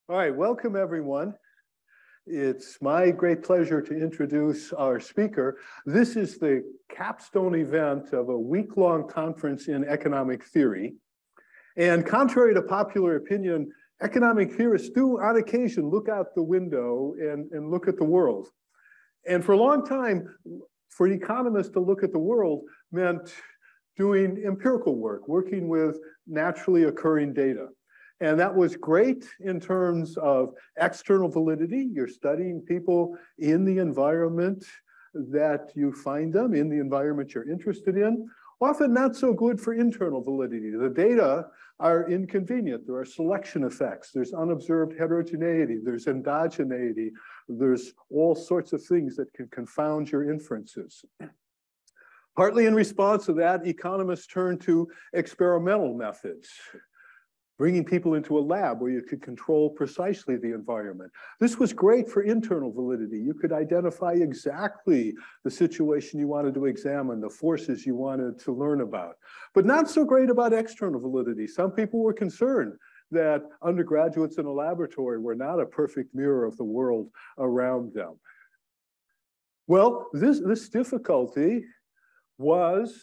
All right, welcome everyone. It's my great pleasure to introduce our speaker. This is the capstone event of a week-long conference in economic theory. And contrary to popular opinion, economic theorists do on occasion look out the window and look at the world. And for a long time, for economists to look at the world meant doing empirical work, working with naturally occurring data. And that was great in terms of external validity. You're studying people in the environment that you find them, in the environment you're interested in. Often not so good for internal validity. The data are inconvenient. There are selection effects. There's unobserved heterogeneity. There's endogeneity. There's all sorts of things that can confound your inferences. Partly in response to that, economists turn to experimental methods, bringing people into a lab where you could control precisely the environment. This was great for internal validity. You could identify exactly the situation you wanted to examine, the forces you wanted to learn about, but not so great about external validity. Some people were concerned that undergraduates in a laboratory were not a perfect mirror of the world around them. Well, this difficulty was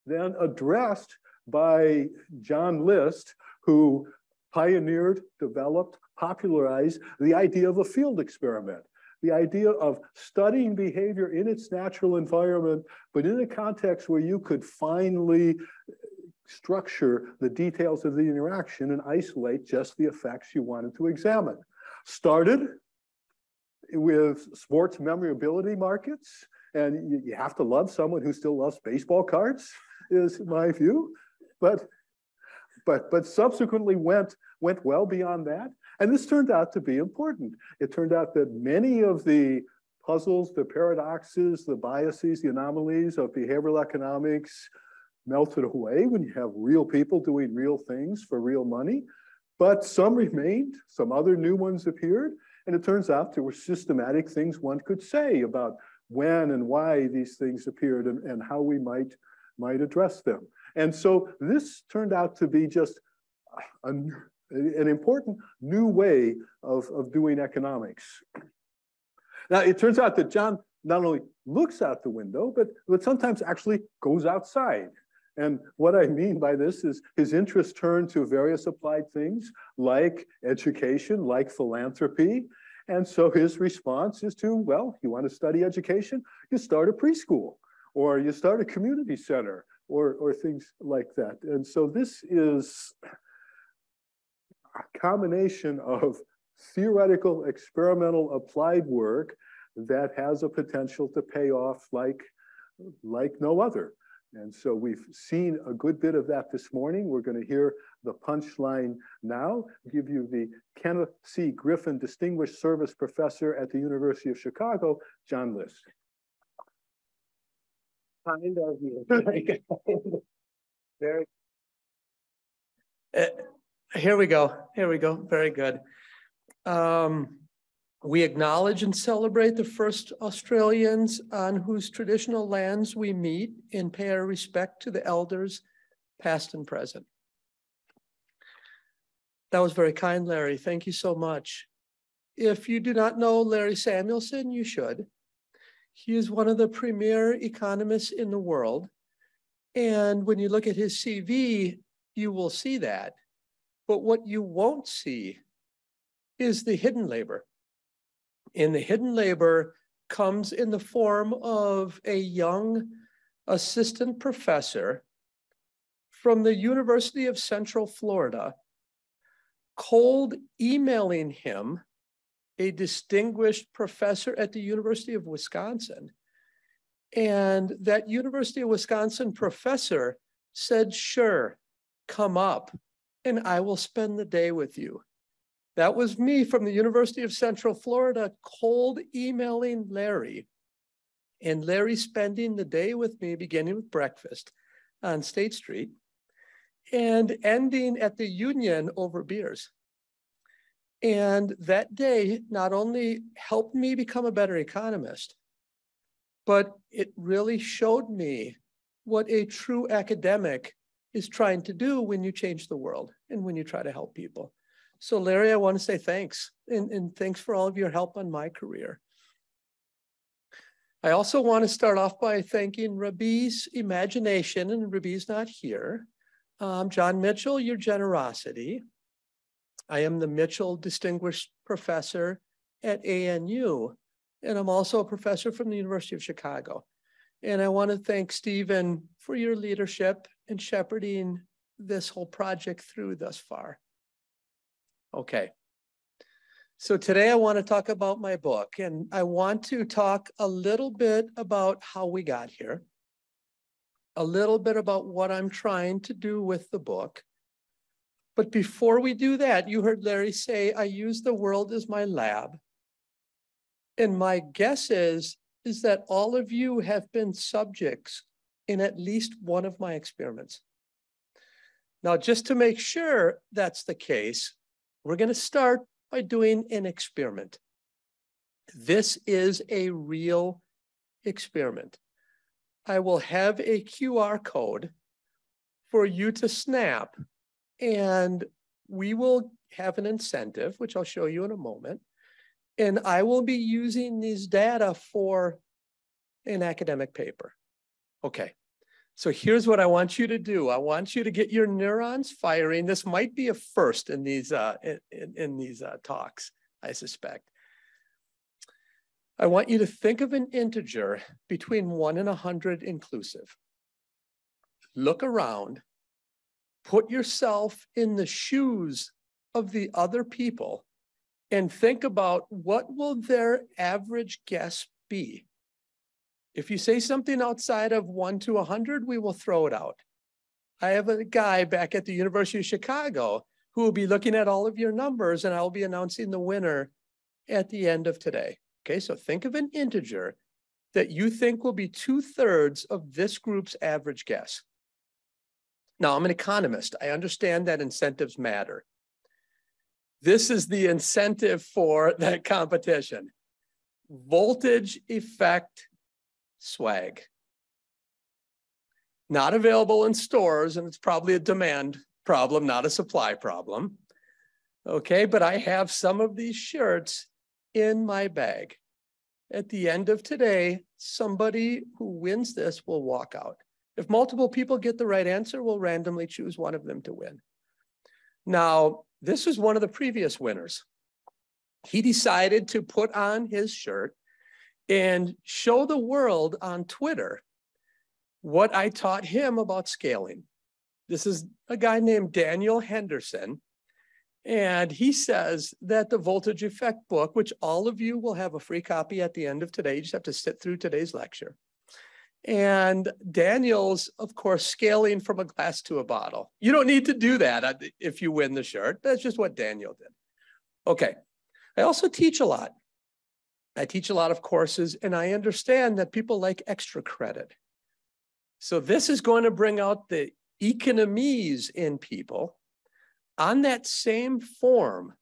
then addressed by John List, who pioneered, developed, popularized the idea of a field experiment, the idea of studying behavior in its natural environment, but in a context where you could finally structure the details of the interaction and isolate just the effects you wanted to examine. Started with sports memorability markets, and you have to love someone who still loves baseball cards, is my view, but subsequently went well beyond that. And this turned out to be important. It turned out that many of the puzzles, the paradoxes, the biases, the anomalies of behavioral economics melted away when you have real people doing real things for real money. But some remained, some other new ones appeared. And it turns out there were systematic things one could say about when and why these things appeared and how we might address them. And so this turned out to be just an important new way of doing economics. Now, it turns out that John not only looks out the window, but sometimes actually goes outside. And what I mean by this is his interest turned to various applied things like education, like philanthropy. And so his response is to, well, you want to study education? You start a preschool, or you start a community center, or things like that. And so this is a combination of theoretical, experimental, applied work that has a potential to pay off like no other. And so we've seen a good bit of that this morning. We're going to hear the punchline now, give you the Kenneth C. Griffin Distinguished Service Professor at the University of Chicago, John List. Kind of you. Very. Here we go. Very good. We acknowledge and celebrate the first Australians on whose traditional lands we meet and pay our respect to the elders, past and present. That was very kind, Larry. Thank you so much. If you do not know Larry Samuelson, you should. He is one of the premier economists in the world. And when you look at his CV, you will see that. But what you won't see is the hidden labor. And the hidden labor comes in the form of a young assistant professor from the University of Central Florida, cold emailing him a distinguished professor at the University of Wisconsin. And that University of Wisconsin professor said, sure, come up and I will spend the day with you. That was me from the University of Central Florida, cold emailing Larry. And Larry spending the day with me, beginning with breakfast on State Street and ending at the Union over beers. And that day not only helped me become a better economist, but it really showed me what a true academic is trying to do when you change the world and when you try to help people. So Larry, I want to say thanks and thanks for all of your help on my career. I also want to start off by thanking Rabi's imagination, and Rabi's not here. John Mitchell, your generosity. I am the Mitchell Distinguished Professor at ANU, and I'm also a professor from the University of Chicago. And I want to thank Stephen for your leadership in shepherding this whole project through thus far. Okay. So today I want to talk about my book, and I want to talk a little bit about how we got here, a little bit about what I'm trying to do with the book. But before we do that, you heard Larry say, I use the world as my lab. And my guess is that all of you have been subjects in at least one of my experiments. Now, just to make sure that's the case, we're going to start by doing an experiment. This is a real experiment. I will have a QR code for you to snap, and we will have an incentive, which I'll show you in a moment. And I will be using these data for an academic paper. Okay, so here's what I want you to do. I want you to get your neurons firing. This might be a first in these talks, I suspect. I want you to think of an integer between 1 and 100 inclusive. Look around, put yourself in the shoes of the other people, and think about what will their average guess be. If you say something outside of 1 to 100, we will throw it out. I have a guy back at the University of Chicago who will be looking at all of your numbers, and I'll be announcing the winner at the end of today. Okay, so think of an integer that you think will be 2/3 of this group's average guess. Now, I'm an economist. I understand that incentives matter. This is the incentive for that competition. Voltage effect swag. Not available in stores, and it's probably a demand problem, not a supply problem. Okay, but I have some of these shirts in my bag. At the end of today, somebody who wins this will walk out. If multiple people get the right answer, we'll randomly choose one of them to win. Now, this is one of the previous winners. He decided to put on his shirt and show the world on Twitter what I taught him about scaling. This is a guy named Daniel Henderson, and he says that the voltage effect book, which all of you will have a free copy at the end of today, you just have to sit through today's lecture. And Daniel's, of course, scaling from a glass to a bottle. You don't need to do that if you win the shirt. That's just what Daniel did. Okay, I also teach a lot. I teach a lot of courses, and I understand that people like extra credit. So this is going to bring out the economies in people on that same form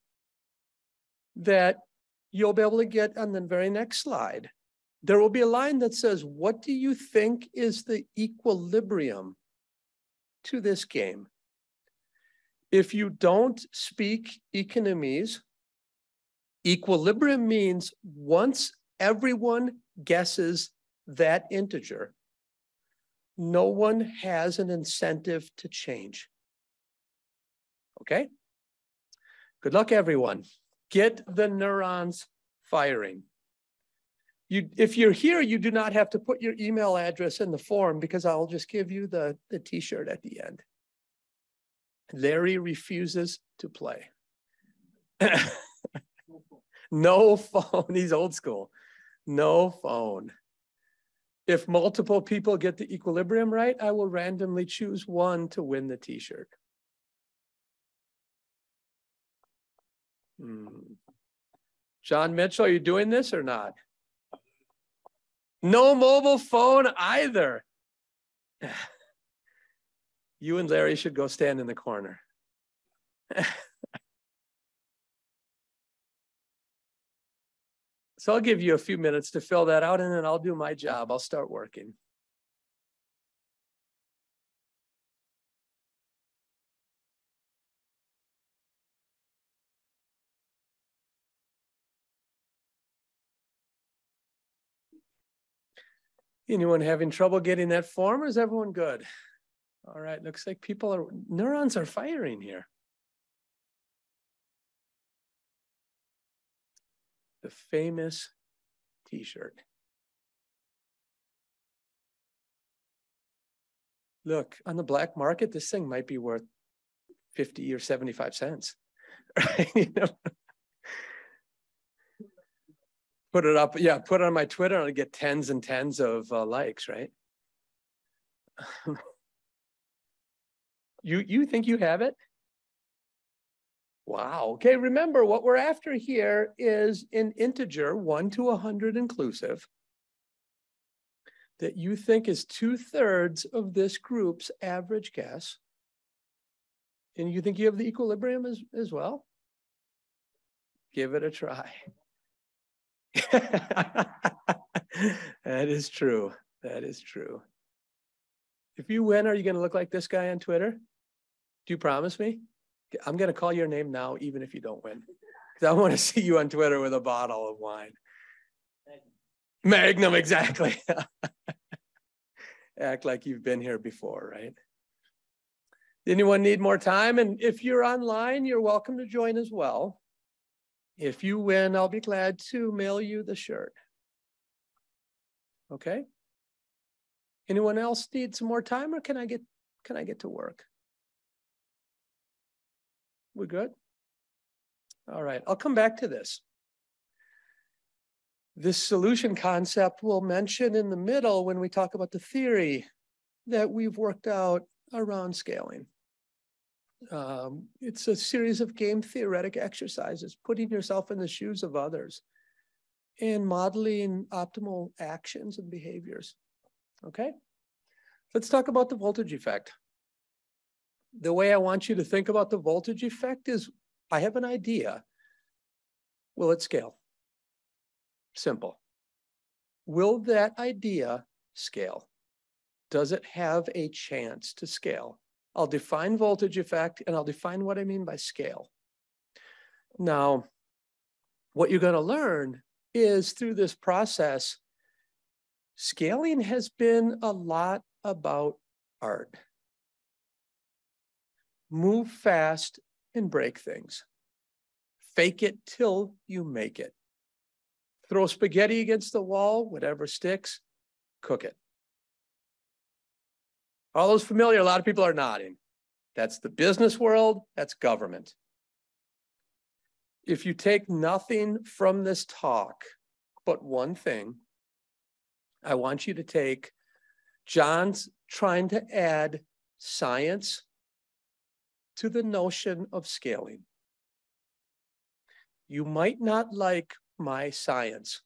that you'll be able to get on the very next slide. There will be a line that says, what do you think is the equilibrium to this game? If you don't speak economies, equilibrium means once everyone guesses that integer, no one has an incentive to change. Okay? Good luck, everyone. Get the neurons firing. If you're here, you do not have to put your email address in the form because I'll just give you the t-shirt at the end. Larry refuses to play. No phone. He's old school. No phone. If multiple people get the equilibrium right, I will randomly choose one to win the t-shirt. John Mitchell, are you doing this or not? No mobile phone either. You and Larry should go stand in the corner. So I'll give you a few minutes to fill that out, and then I'll do my job. I'll start working. Anyone having trouble getting that form, or is everyone good? All right, looks like neurons are firing here. The famous t-shirt. Look, on the black market, this thing might be worth 50 or 75 cents. Right? You know? Put it up, yeah, put it on my Twitter and I'll get tens and tens of likes, right? You think you have it? Wow. Okay, remember what we're after here is an integer 1 to 100 inclusive that you think is 2/3 of this group's average guess. And you think you have the equilibrium as well? Give it a try. That is true. That is true. If you win, are you going to look like this guy on Twitter? Do you promise me? I'm going to call your name now, even if you don't win. Because I want to see you on Twitter with a bottle of wine. Magnum, exactly. Act like you've been here before, right? Anyone need more time? And if you're online, you're welcome to join as well. If you win, I'll be glad to mail you the shirt. Okay? Anyone else need some more time, or can I get to work? We're good? All right, I'll come back to this. This solution concept we'll mention in the middle when we talk about the theory that we've worked out around scaling. It's a series of game theoretic exercises, putting yourself in the shoes of others and modeling optimal actions and behaviors. Okay, let's talk about the voltage effect. The way I want you to think about the voltage effect is, I have an idea. Will it scale? Simple. Will that idea scale? Does it have a chance to scale? I'll define voltage effect and I'll define what I mean by scale. Now, what you're going to learn is through this process, scaling has been a lot about art. Move fast and break things. Fake it till you make it. Throw spaghetti against the wall, whatever sticks, cook it. All those familiar, a lot of people are nodding. That's the business world, that's government. If you take nothing from this talk but one thing, I want you to take John's trying to add science to the notion of scaling. You might not like my science.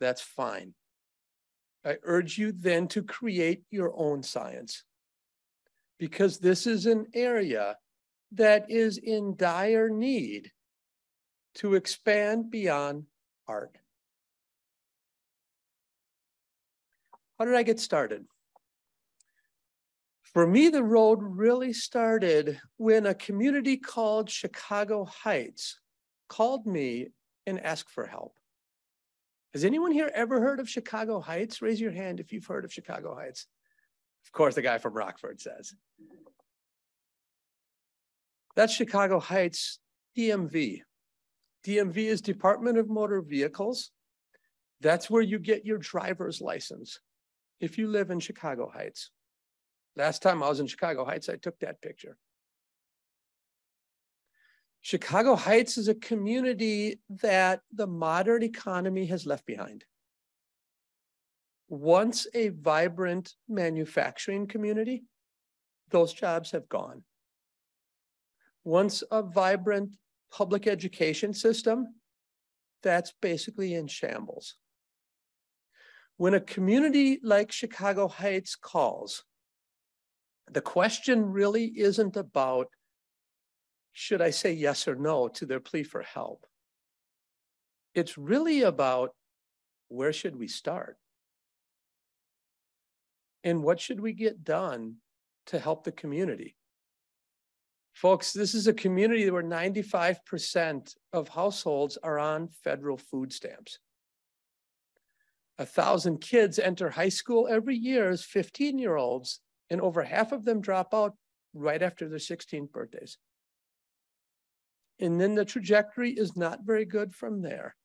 That's fine. I urge you then to create your own science, because this is an area that is in dire need to expand beyond art. How did I get started? For me, the road really started when a community called Chicago Heights called me and asked for help. Has anyone here ever heard of Chicago Heights? Raise your hand if you've heard of Chicago Heights. Of course, the guy from Rockford says. That's Chicago Heights DMV. DMV is Department of Motor Vehicles. That's where you get your driver's license if you live in Chicago Heights. Last time I was in Chicago Heights, I took that picture. Chicago Heights is a community that the modern economy has left behind. Once a vibrant manufacturing community, those jobs have gone. Once a vibrant public education system, that's basically in shambles. When a community like Chicago Heights calls, the question really isn't about, should I say yes or no to their plea for help? It's really about, where should we start? And what should we get done to help the community? Folks, this is a community where 95% of households are on federal food stamps. 1,000 kids enter high school every year as 15-year-olds, and over half of them drop out right after their 16th birthdays. And then the trajectory is not very good from there.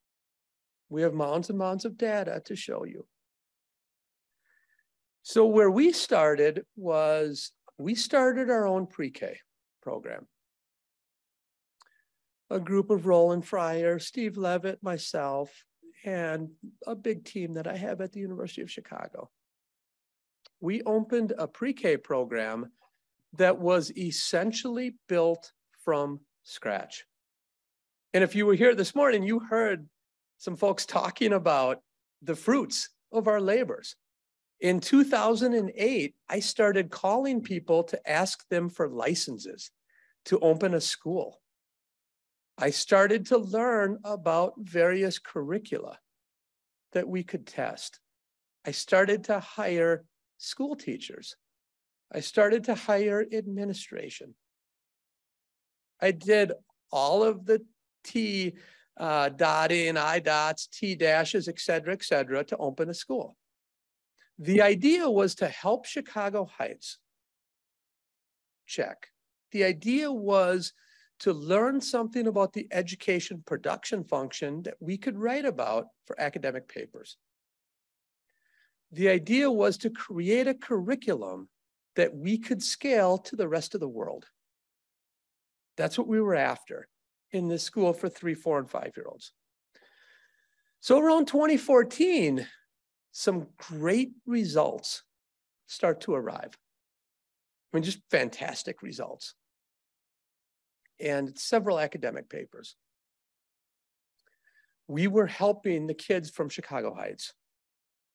We have mounds and mounds of data to show you. So where we started was, we started our own pre-K program. A group of Roland Fryer, Steve Levitt, myself, and a big team that I have at the University of Chicago. We opened a pre-K program that was essentially built from scratch. And if you were here this morning, you heard some folks talking about the fruits of our labors. In 2008, I started calling people to ask them for licenses to open a school. I started to learn about various curricula that we could test. I started to hire school teachers. I started to hire administration. I did all of the T dotting, I dots, T dashes, et cetera, to open a school. The idea was to help Chicago Heights. Check. The idea was to learn something about the education production function that we could write about for academic papers. The idea was to create a curriculum that we could scale to the rest of the world. That's what we were after in this school for 3, 4, and 5-year-olds. So around 2014, some great results start to arrive. I mean, just fantastic results. And several academic papers. We were helping the kids from Chicago Heights.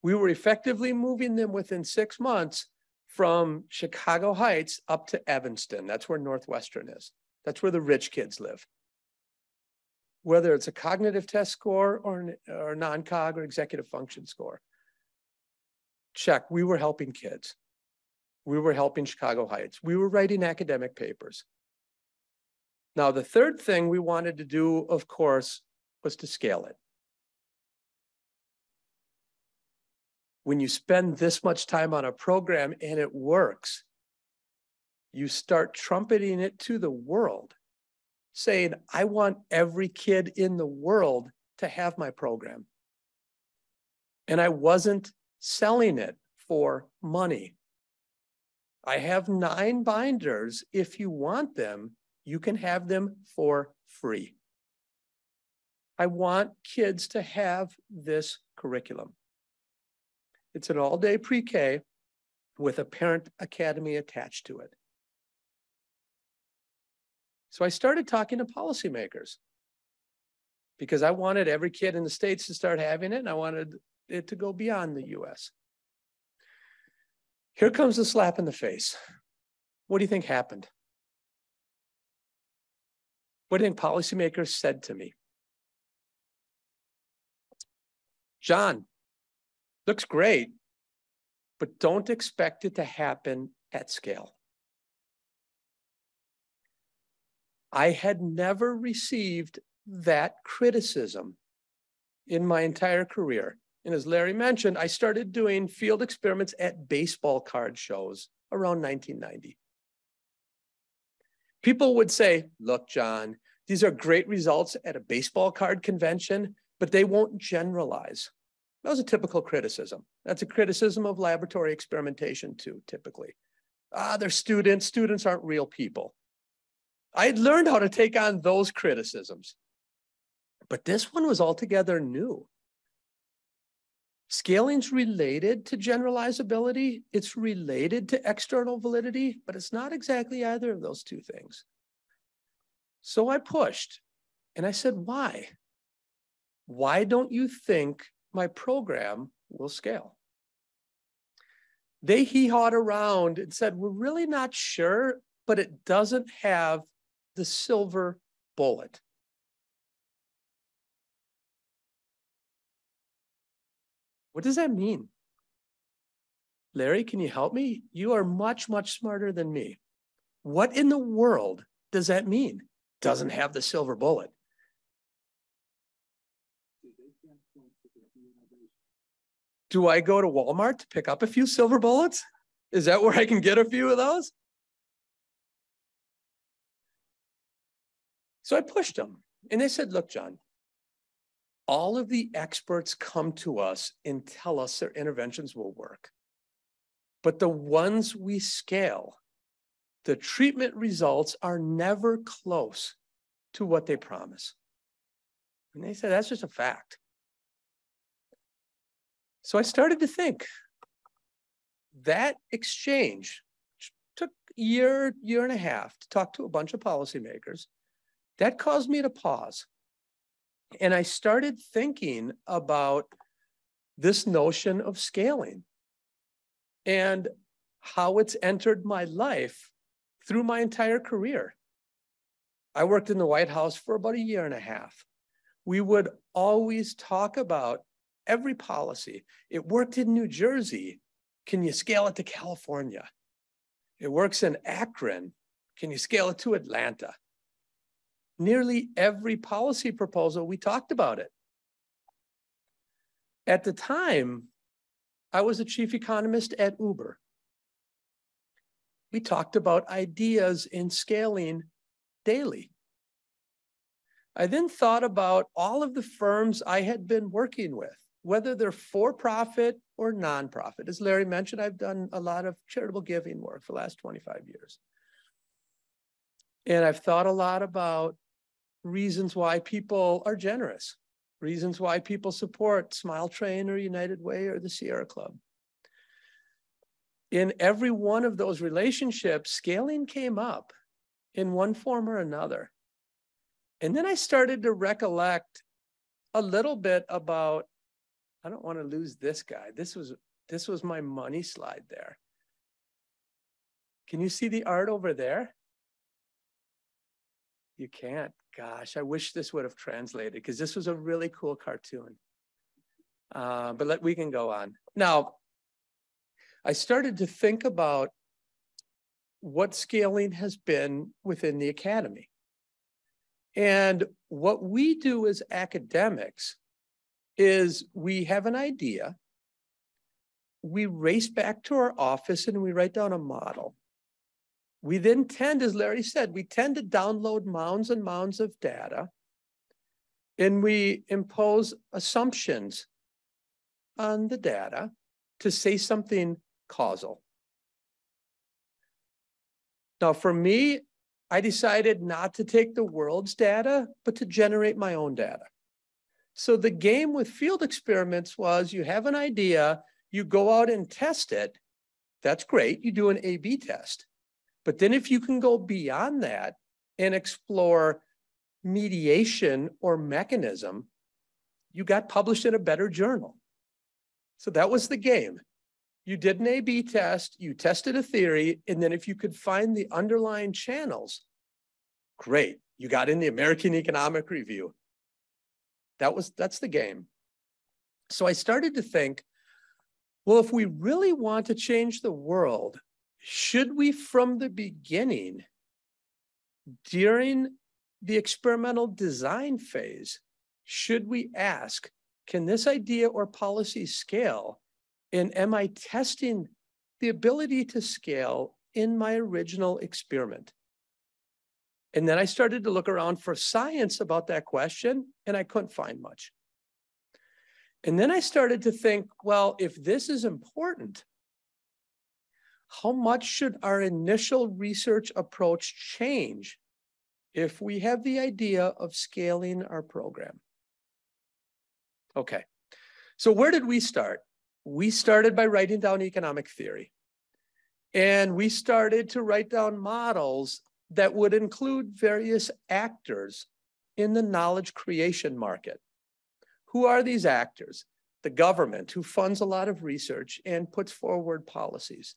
We were effectively moving them within 6 months from Chicago Heights up to Evanston. That's where Northwestern is. That's where the rich kids live. Whether it's a cognitive test score or non-cog or executive function score. Check, we were helping kids. We were helping Chicago Heights. We were writing academic papers. Now, the third thing we wanted to do, of course, was to scale it. When you spend this much time on a program and it works, you start trumpeting it to the world, saying, I want every kid in the world to have my program. And I wasn't selling it for money. I have 9 binders. If you want them, you can have them for free. I want kids to have this curriculum. It's an all-day pre-K with a parent academy attached to it. So I started talking to policymakers because I wanted every kid in the States to start having it, and I wanted it to go beyond the US. Here comes the slap in the face. What do you think happened? What do you think policymakers said to me? John, looks great, but don't expect it to happen at scale. I had never received that criticism in my entire career. And as Larry mentioned, I started doing field experiments at baseball card shows around 1990. People would say, look, John, these are great results at a baseball card convention, but they won't generalize. That was a typical criticism. That's a criticism of laboratory experimentation too, typically. They're students. Students aren't real people. I had learned how to take on those criticisms. But this one was altogether new. Scaling's related to generalizability. It's related to external validity, but it's not exactly either of those two things. So I pushed and I said, why? Why don't you think my program will scale? They hee-hawed around and said, we're really not sure, but it doesn't have the silver bullet. What does that mean? Larry, can you help me? You are much, much smarter than me. What in the world does that mean? Doesn't have the silver bullet. Do I go to Walmart to pick up a few silver bullets? Is that where I can get a few of those? So I pushed them and they said, look, John, all of the experts come to us and tell us their interventions will work. But the ones we scale, the treatment results are never close to what they promise. And they said, that's just a fact. So I started to think that exchange, which took a year and a half to talk to a bunch of policymakers, that caused me to pause. And I started thinking about this notion of scaling and how it's entered my life through my entire career. I worked in the White House for about a year and a half. We would always talk about every policy. It worked in New Jersey. Can you scale it to California? It works in Akron. Can you scale it to Atlanta? Nearly every policy proposal, we talked about it. At the time, I was a chief economist at Uber. We talked about ideas in scaling daily. I then thought about all of the firms I had been working with, whether they're for-profit or nonprofit. As Larry mentioned, I've done a lot of charitable giving work for the last 25 years. And I've thought a lot about reasons why people are generous, reasons why people support Smile Train or United Way or the Sierra Club. In every one of those relationships, scaling came up in one form or another. And then I started to recollect a little bit about, I don't want to lose this guy. This was my money slide there. Can you see the art over there? You can't. Gosh, I wish this would have translated because this was a really cool cartoon. But we can go on. Now, I started to think about what scaling has been within the academy. And what we do as academics is we have an idea, we race back to our office and we write down a model. We then tend, as Larry said, we tend to download mounds and mounds of data, and we impose assumptions on the data to say something causal. Now, for me, I decided not to take the world's data, but to generate my own data. So the game with field experiments was you have an idea, you go out and test it. That's great. You do an A/B test. But then if you can go beyond that and explore mediation or mechanism, you got published in a better journal. So that was the game. You did an A/B test, you tested a theory, and then if you could find the underlying channels, great. You got in the American Economic Review. That's the game. So I started to think, well, if we really want to change the world, should we from the beginning, during the experimental design phase, should we ask, can this idea or policy scale? And am I testing the ability to scale in my original experiment? And then I started to look around for science about that question, and I couldn't find much. And then I started to think, well, if this is important, how much should our initial research approach change if we have the idea of scaling our program? Okay, so where did we start? We started by writing down economic theory. And we started to write down models that would include various actors in the knowledge creation market. Who are these actors? The government, who funds a lot of research and puts forward policies.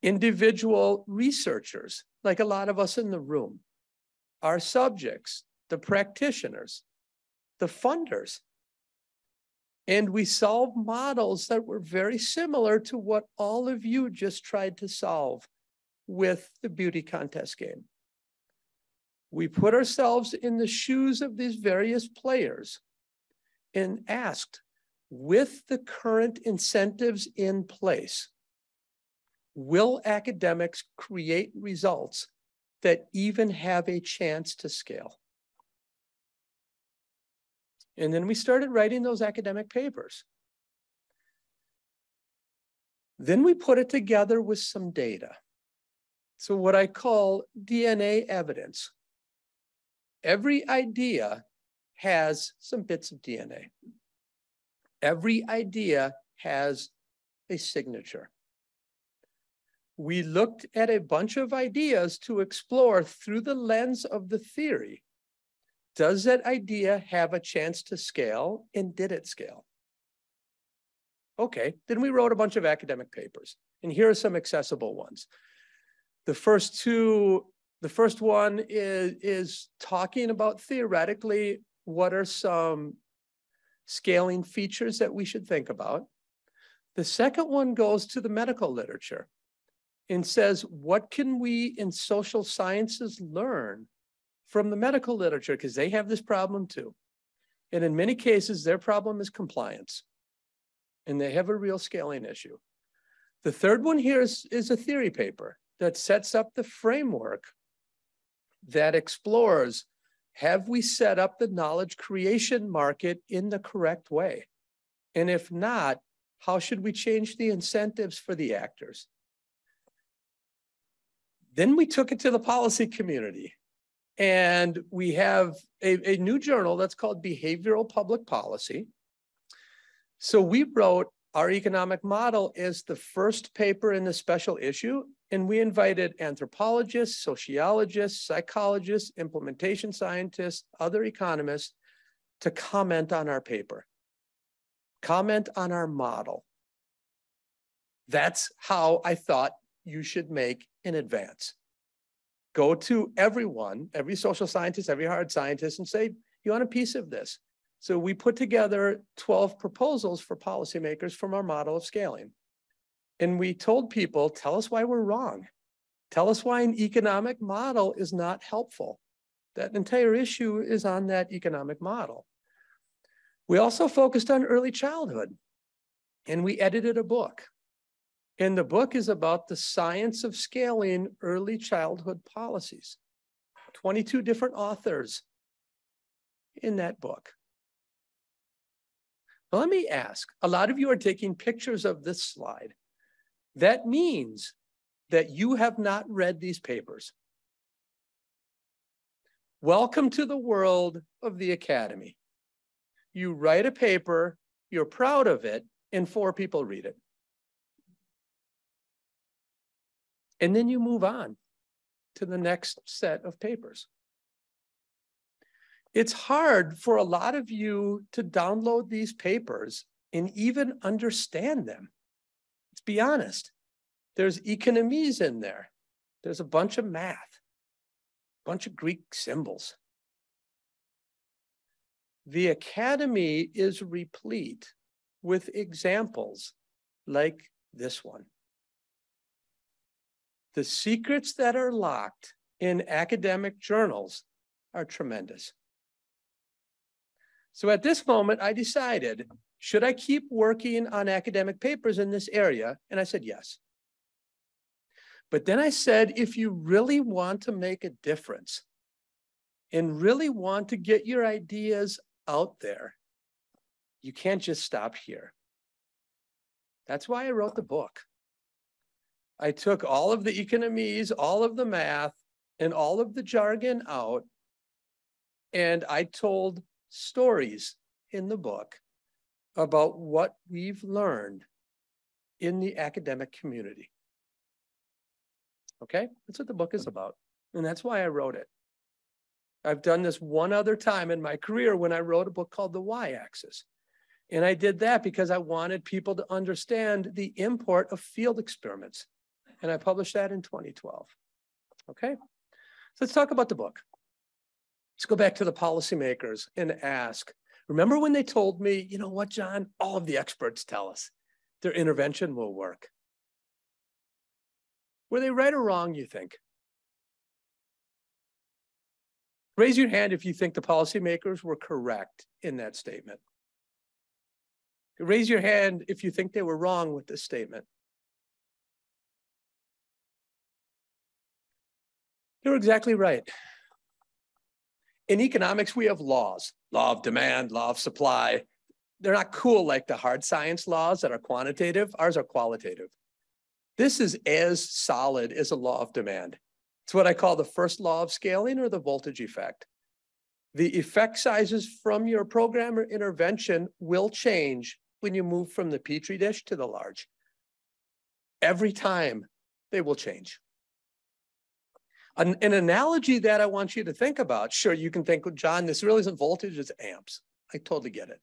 Individual researchers, like a lot of us in the room. Our subjects, the practitioners, the funders. And we solved models that were very similar to what all of you just tried to solve with the beauty contest game. We put ourselves in the shoes of these various players and asked, with the current incentives in place, will academics create results that even have a chance to scale? And then we started writing those academic papers. Then we put it together with some data. So what I call DNA evidence. Every idea has some bits of DNA. Every idea has a signature. We looked at a bunch of ideas to explore through the lens of the theory. Does that idea have a chance to scale, and did it scale? Okay, then we wrote a bunch of academic papers, and here are some accessible ones. The first one is talking about theoretically what are some scaling features that we should think about. The second one goes to the medical literature and says, what can we in social sciences learn from the medical literature? Because they have this problem too. And in many cases, their problem is compliance. And they have a real scaling issue. The third one here is a theory paper that sets up the framework that explores, have we set up the knowledge creation market in the correct way? And if not, how should we change the incentives for the actors? Then we took it to the policy community. And we have a new journal that's called Behavioral Public Policy. So we wrote our economic model as the first paper in the special issue, and we invited anthropologists, sociologists, psychologists, implementation scientists, other economists to comment on our paper, comment on our model. That's how I thought you should make an advance. Go to everyone, every social scientist, every hard scientist, and say, you want a piece of this? So we put together 12 proposals for policymakers from our model of scaling. And we told people, tell us why we're wrong. Tell us why an economic model is not helpful. That entire issue is on that economic model. We also focused on early childhood, and we edited a book. And the book is about the science of scaling early childhood policies. 22 different authors in that book. Now, let me ask, a lot of you are taking pictures of this slide. That means that you have not read these papers. Welcome to the world of the academy. You write a paper, you're proud of it, and 4 people read it. And then you move on to the next set of papers. It's hard for a lot of you to download these papers and even understand them. Let's be honest. There's economies in there. There's a bunch of math, a bunch of Greek symbols. The academy is replete with examples like this one. The secrets that are locked in academic journals are tremendous. So at this moment, I decided, should I keep working on academic papers in this area? And I said, yes. But then I said, if you really want to make a difference and really want to get your ideas out there, you can't just stop here. That's why I wrote the book. I took all of the economies, all of the math, and all of the jargon out, and I told stories in the book about what we've learned in the academic community. Okay, that's what the book is about. And that's why I wrote it. I've done this one other time in my career when I wrote a book called The Y-Axis. And I did that because I wanted people to understand the import of field experiments. And I published that in 2012. Okay, so let's talk about the book. Let's go back to the policymakers and ask, remember when they told me, you know what, John, all of the experts tell us their intervention will work. Were they right or wrong, you think? Raise your hand if you think the policymakers were correct in that statement. Raise your hand if you think they were wrong with this statement. They were exactly right. In economics, we have laws, law of demand, law of supply. They're not cool like the hard science laws that are quantitative. Ours are qualitative. This is as solid as a law of demand. It's what I call the first law of scaling, or the voltage effect. The effect sizes from your program or intervention will change when you move from the Petri dish to the large. Every time they will change. An analogy that I want you to think about, sure, you can think, well, John, this really isn't voltage, it's amps. I totally get it,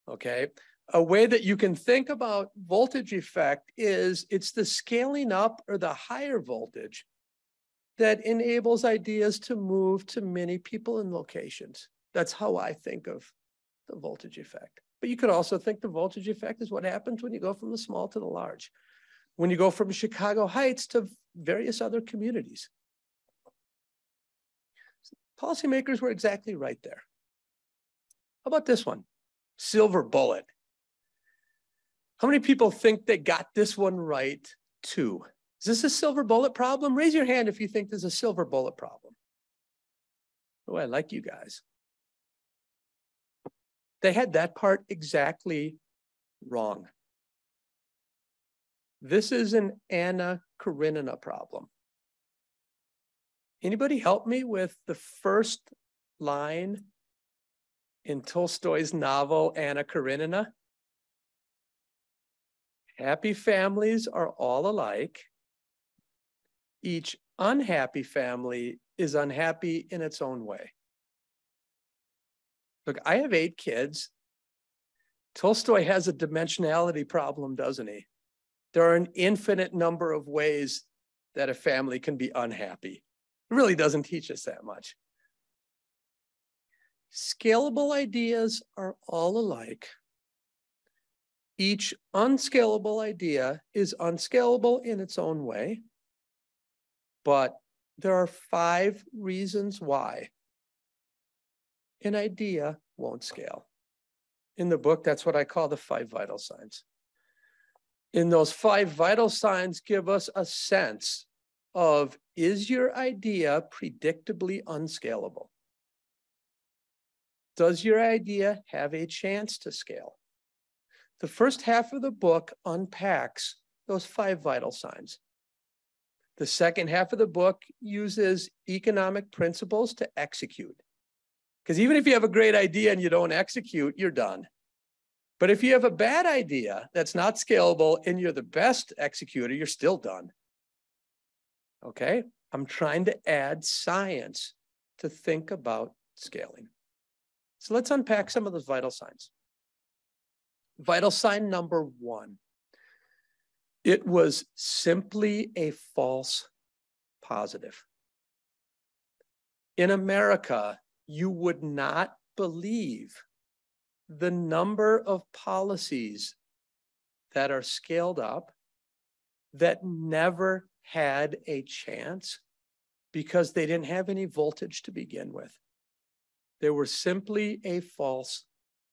okay? A way that you can think about voltage effect is it's the scaling up or the higher voltage that enables ideas to move to many people and locations. That's how I think of the voltage effect. But you could also think the voltage effect is what happens when you go from the small to the large, when you go from Chicago Heights to various other communities. Policymakers were exactly right there. How about this one? Silver bullet. How many people think they got this one right too? Is this a silver bullet problem? Raise your hand if you think there's a silver bullet problem. Oh, I like you guys. They had that part exactly wrong. This is an Anna Karenina problem. Anybody help me with the first line in Tolstoy's novel, Anna Karenina? Happy families are all alike. Each unhappy family is unhappy in its own way. Look, I have 8 kids. Tolstoy has a dimensionality problem, doesn't he? There are an infinite number of ways that a family can be unhappy. It really doesn't teach us that much. Scalable ideas are all alike. Each unscalable idea is unscalable in its own way, but there are 5 reasons why an idea won't scale. In the book, that's what I call the 5 vital signs. And those 5 vital signs give us a sense of, is your idea predictably unscalable? Does your idea have a chance to scale? The first half of the book unpacks those 5 vital signs. The second half of the book uses economic principles to execute. Because even if you have a great idea and you don't execute, you're done. But if you have a bad idea that's not scalable and you're the best executor, you're still done. Okay? I'm trying to add science to think about scaling. So let's unpack some of those vital signs. Vital sign number 1. It was simply a false positive. In America, you would not believe the number of policies that are scaled up that never had a chance because they didn't have any voltage to begin with. They were simply a false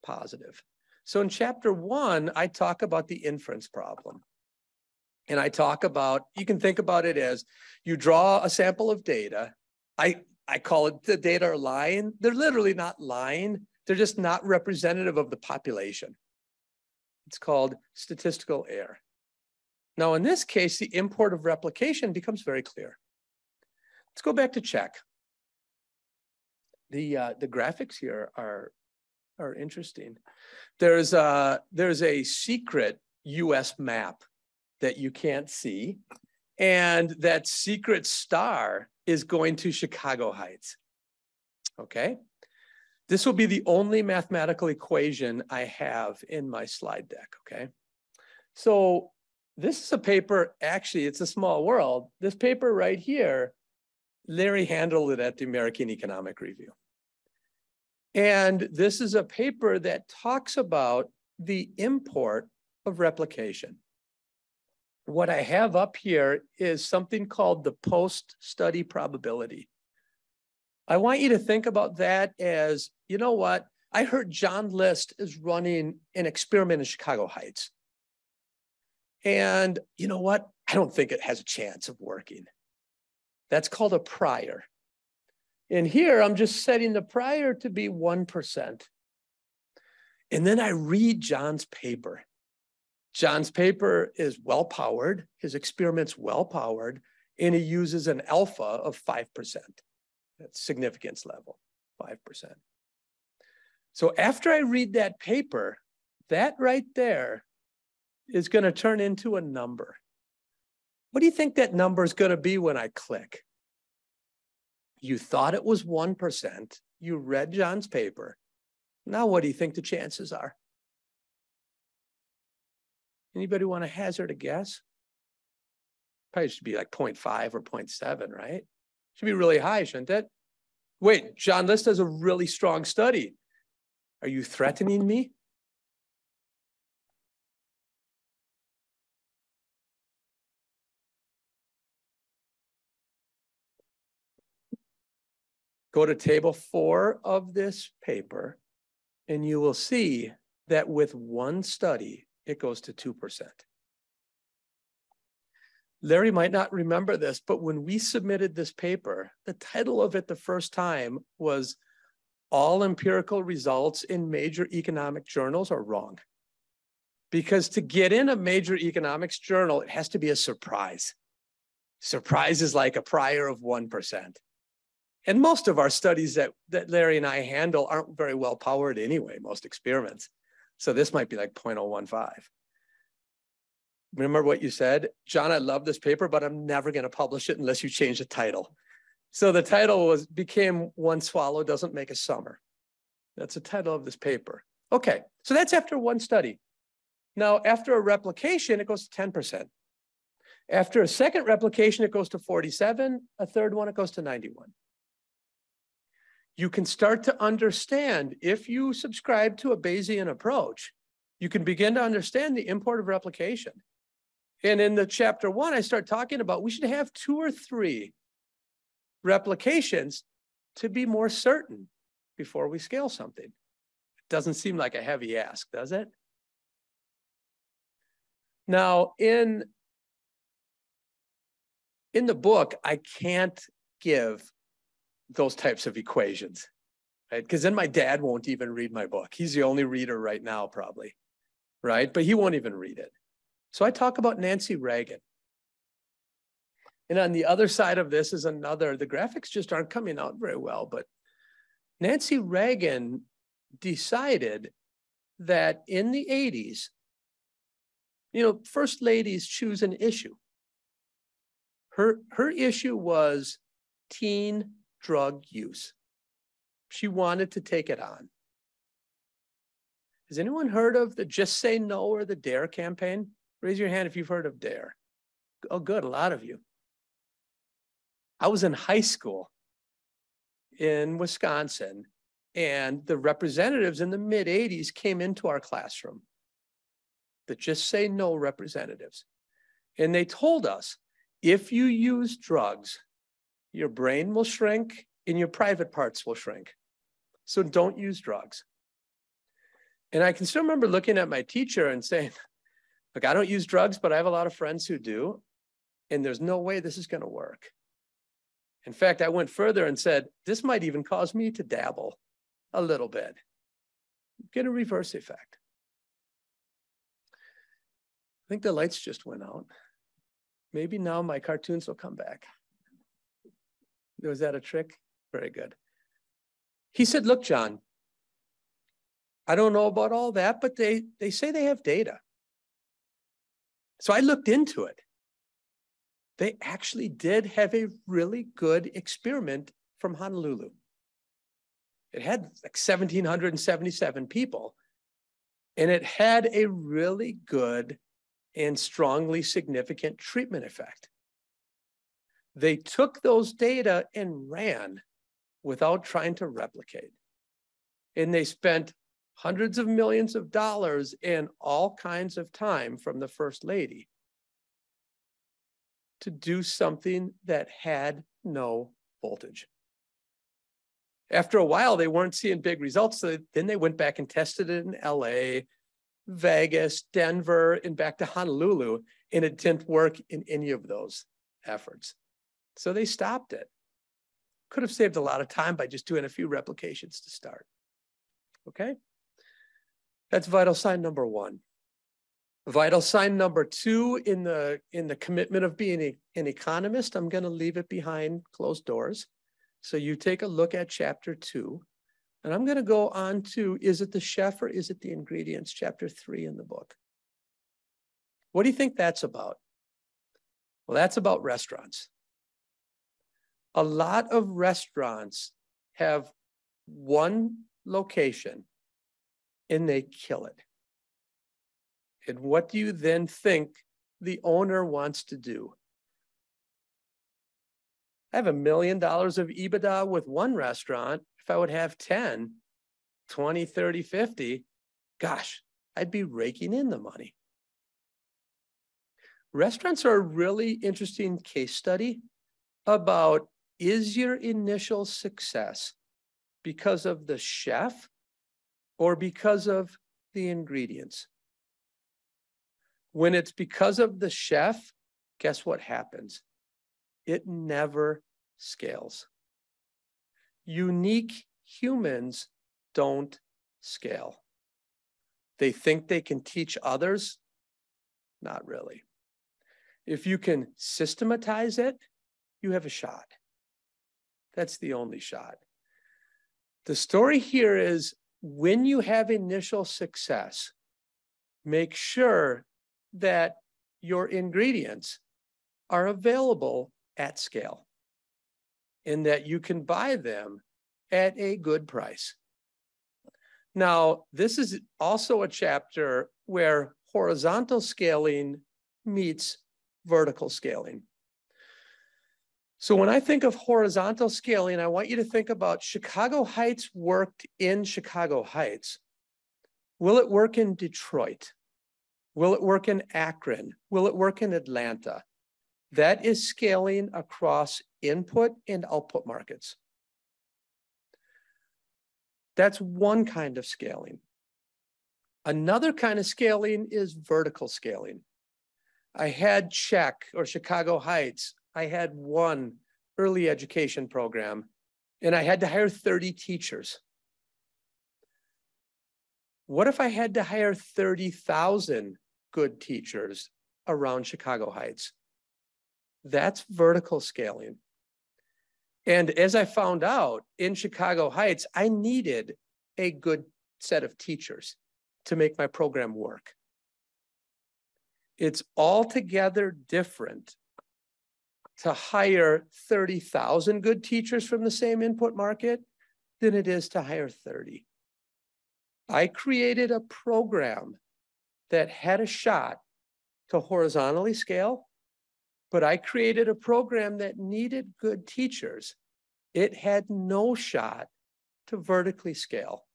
positive. So in chapter 1, I talk about the inference problem. And I talk about, you can think about it as you draw a sample of data. I call it the data are lying. They're literally not lying. They're just not representative of the population. It's called statistical error. Now, in this case, the import of replication becomes very clear. Let's go back to check. The graphics here are interesting. There's a secret US map that you can't see, and that secret star is going to Chicago Heights. Okay? This will be the only mathematical equation I have in my slide deck, okay? So this is a paper, actually, it's a small world. This paper right here, Larry handled it at the American Economic Review. And this is a paper that talks about the import of replication. What I have up here is something called the post-study probability. I want you to think about that as, you know what? I heard John List is running an experiment in Chicago Heights. And you know what? I don't think it has a chance of working. That's called a prior. And here I'm just setting the prior to be 1%. And then I read John's paper. John's paper is well-powered, his experiment's well-powered, and he uses an alpha of 5%. That's significance level, 5%. So after I read that paper, that right there is going to turn into a number. What do you think that number is going to be when I click? You thought it was 1%. You read John's paper. Now what do you think the chances are? Anybody want to hazard a guess? Probably should be like 0.5 or 0.7, right? Should be really high, shouldn't it? Wait, John List has a really strong study. Are you threatening me? Go to table 4 of this paper, and you will see that with one study, it goes to 2%. Larry might not remember this, but when we submitted this paper, the title of it the first time was "All Empirical Results in Major Economic Journals Are Wrong." Because to get in a major economics journal, it has to be a surprise. Surprise is like a prior of 1%. And most of our studies that Larry and I handle aren't very well powered anyway, most experiments. So this might be like 0.015. Remember what you said? John, I love this paper, but I'm never going to publish it unless you change the title. So the title became "One Swallow Doesn't Make a Summer." That's the title of this paper. Okay, so that's after one study. Now, after a replication, it goes to 10%. After a second replication, it goes to 47. A third one, it goes to 91. You can start to understand, if you subscribe to a Bayesian approach, you can begin to understand the import of replication. And in the chapter 1, I start talking about we should have 2 or 3 replications to be more certain before we scale something. It doesn't seem like a heavy ask, does it? Now, in the book, I can't give those types of equations, right? Because then my dad won't even read my book. He's the only reader right now, probably, right? But he won't even read it. So I talk about Nancy Reagan. And on the other side of this is another, the graphics just aren't coming out very well, but Nancy Reagan decided that in the 80s, first ladies choose an issue. Her issue was teen drug use. She wanted to take it on. Has anyone heard of the Just Say No or the DARE campaign? Raise your hand if you've heard of DARE. Oh, good, a lot of you. I was in high school in Wisconsin, and the representatives in the mid-'80s came into our classroom, the Just Say No representatives. And they told us, if you use drugs, your brain will shrink and your private parts will shrink. So don't use drugs. And I can still remember looking at my teacher and saying, look, I don't use drugs, but I have a lot of friends who do, and there's no way this is going to work. In fact, I went further and said, this might even cause me to dabble a little bit, get a reverse effect. I think the lights just went out. Maybe now my cartoons will come back. Was that a trick? Very good. He said, look, John, I don't know about all that, but they say they have data. So I looked into it. They actually did have a really good experiment from Honolulu. It had like 1,777 people, and it had a really good and strongly significant treatment effect. They took those data and ran without trying to replicate. And they spent hundreds of millions of dollars and all kinds of time from the First Lady to do something that had no voltage. After a while, they weren't seeing big results. So then they went back and tested it in LA, Vegas, Denver, and back to Honolulu, and it didn't work in any of those efforts. So they stopped it. Could have saved a lot of time by just doing a few replications to start. Okay? That's vital sign number one. Vital sign number two in the commitment of being an economist, I'm going to leave it behind closed doors. So you take a look at chapter 2, and I'm going to go on to, is it the chef or is it the ingredients, chapter 3 in the book. What do you think that's about? Well, that's about restaurants. A lot of restaurants have one location and they kill it. And what do you then think the owner wants to do? I have $1 million of EBITDA with one restaurant. If I would have 10, 20, 30, 50, gosh, I'd be raking in the money. Restaurants are a really interesting case study about, is your initial success because of the chef or because of the ingredients? When it's because of the chef, guess what happens? It never scales. Unique humans don't scale. They think they can teach others? Not really. If you can systematize it, you have a shot. That's the only shot. The story here is when you have initial success, make sure that your ingredients are available at scale and that you can buy them at a good price. Now, this is also a chapter where horizontal scaling meets vertical scaling. So when I think of horizontal scaling, I want you to think about Chicago Heights worked in Chicago Heights. Will it work in Detroit? Will it work in Akron? Will it work in Atlanta? That is scaling across input and output markets. That's one kind of scaling. Another kind of scaling is vertical scaling. I had Czech or Chicago Heights. I had one early education program, and I had to hire 30 teachers. What if I had to hire 30,000 good teachers around Chicago Heights? That's vertical scaling. And as I found out in Chicago Heights, I needed a good set of teachers to make my program work. It's altogether different to hire 30,000 good teachers from the same input market than it is to hire 30. I created a program that had a shot to horizontally scale, but I created a program that needed good teachers. It had no shot to vertically scale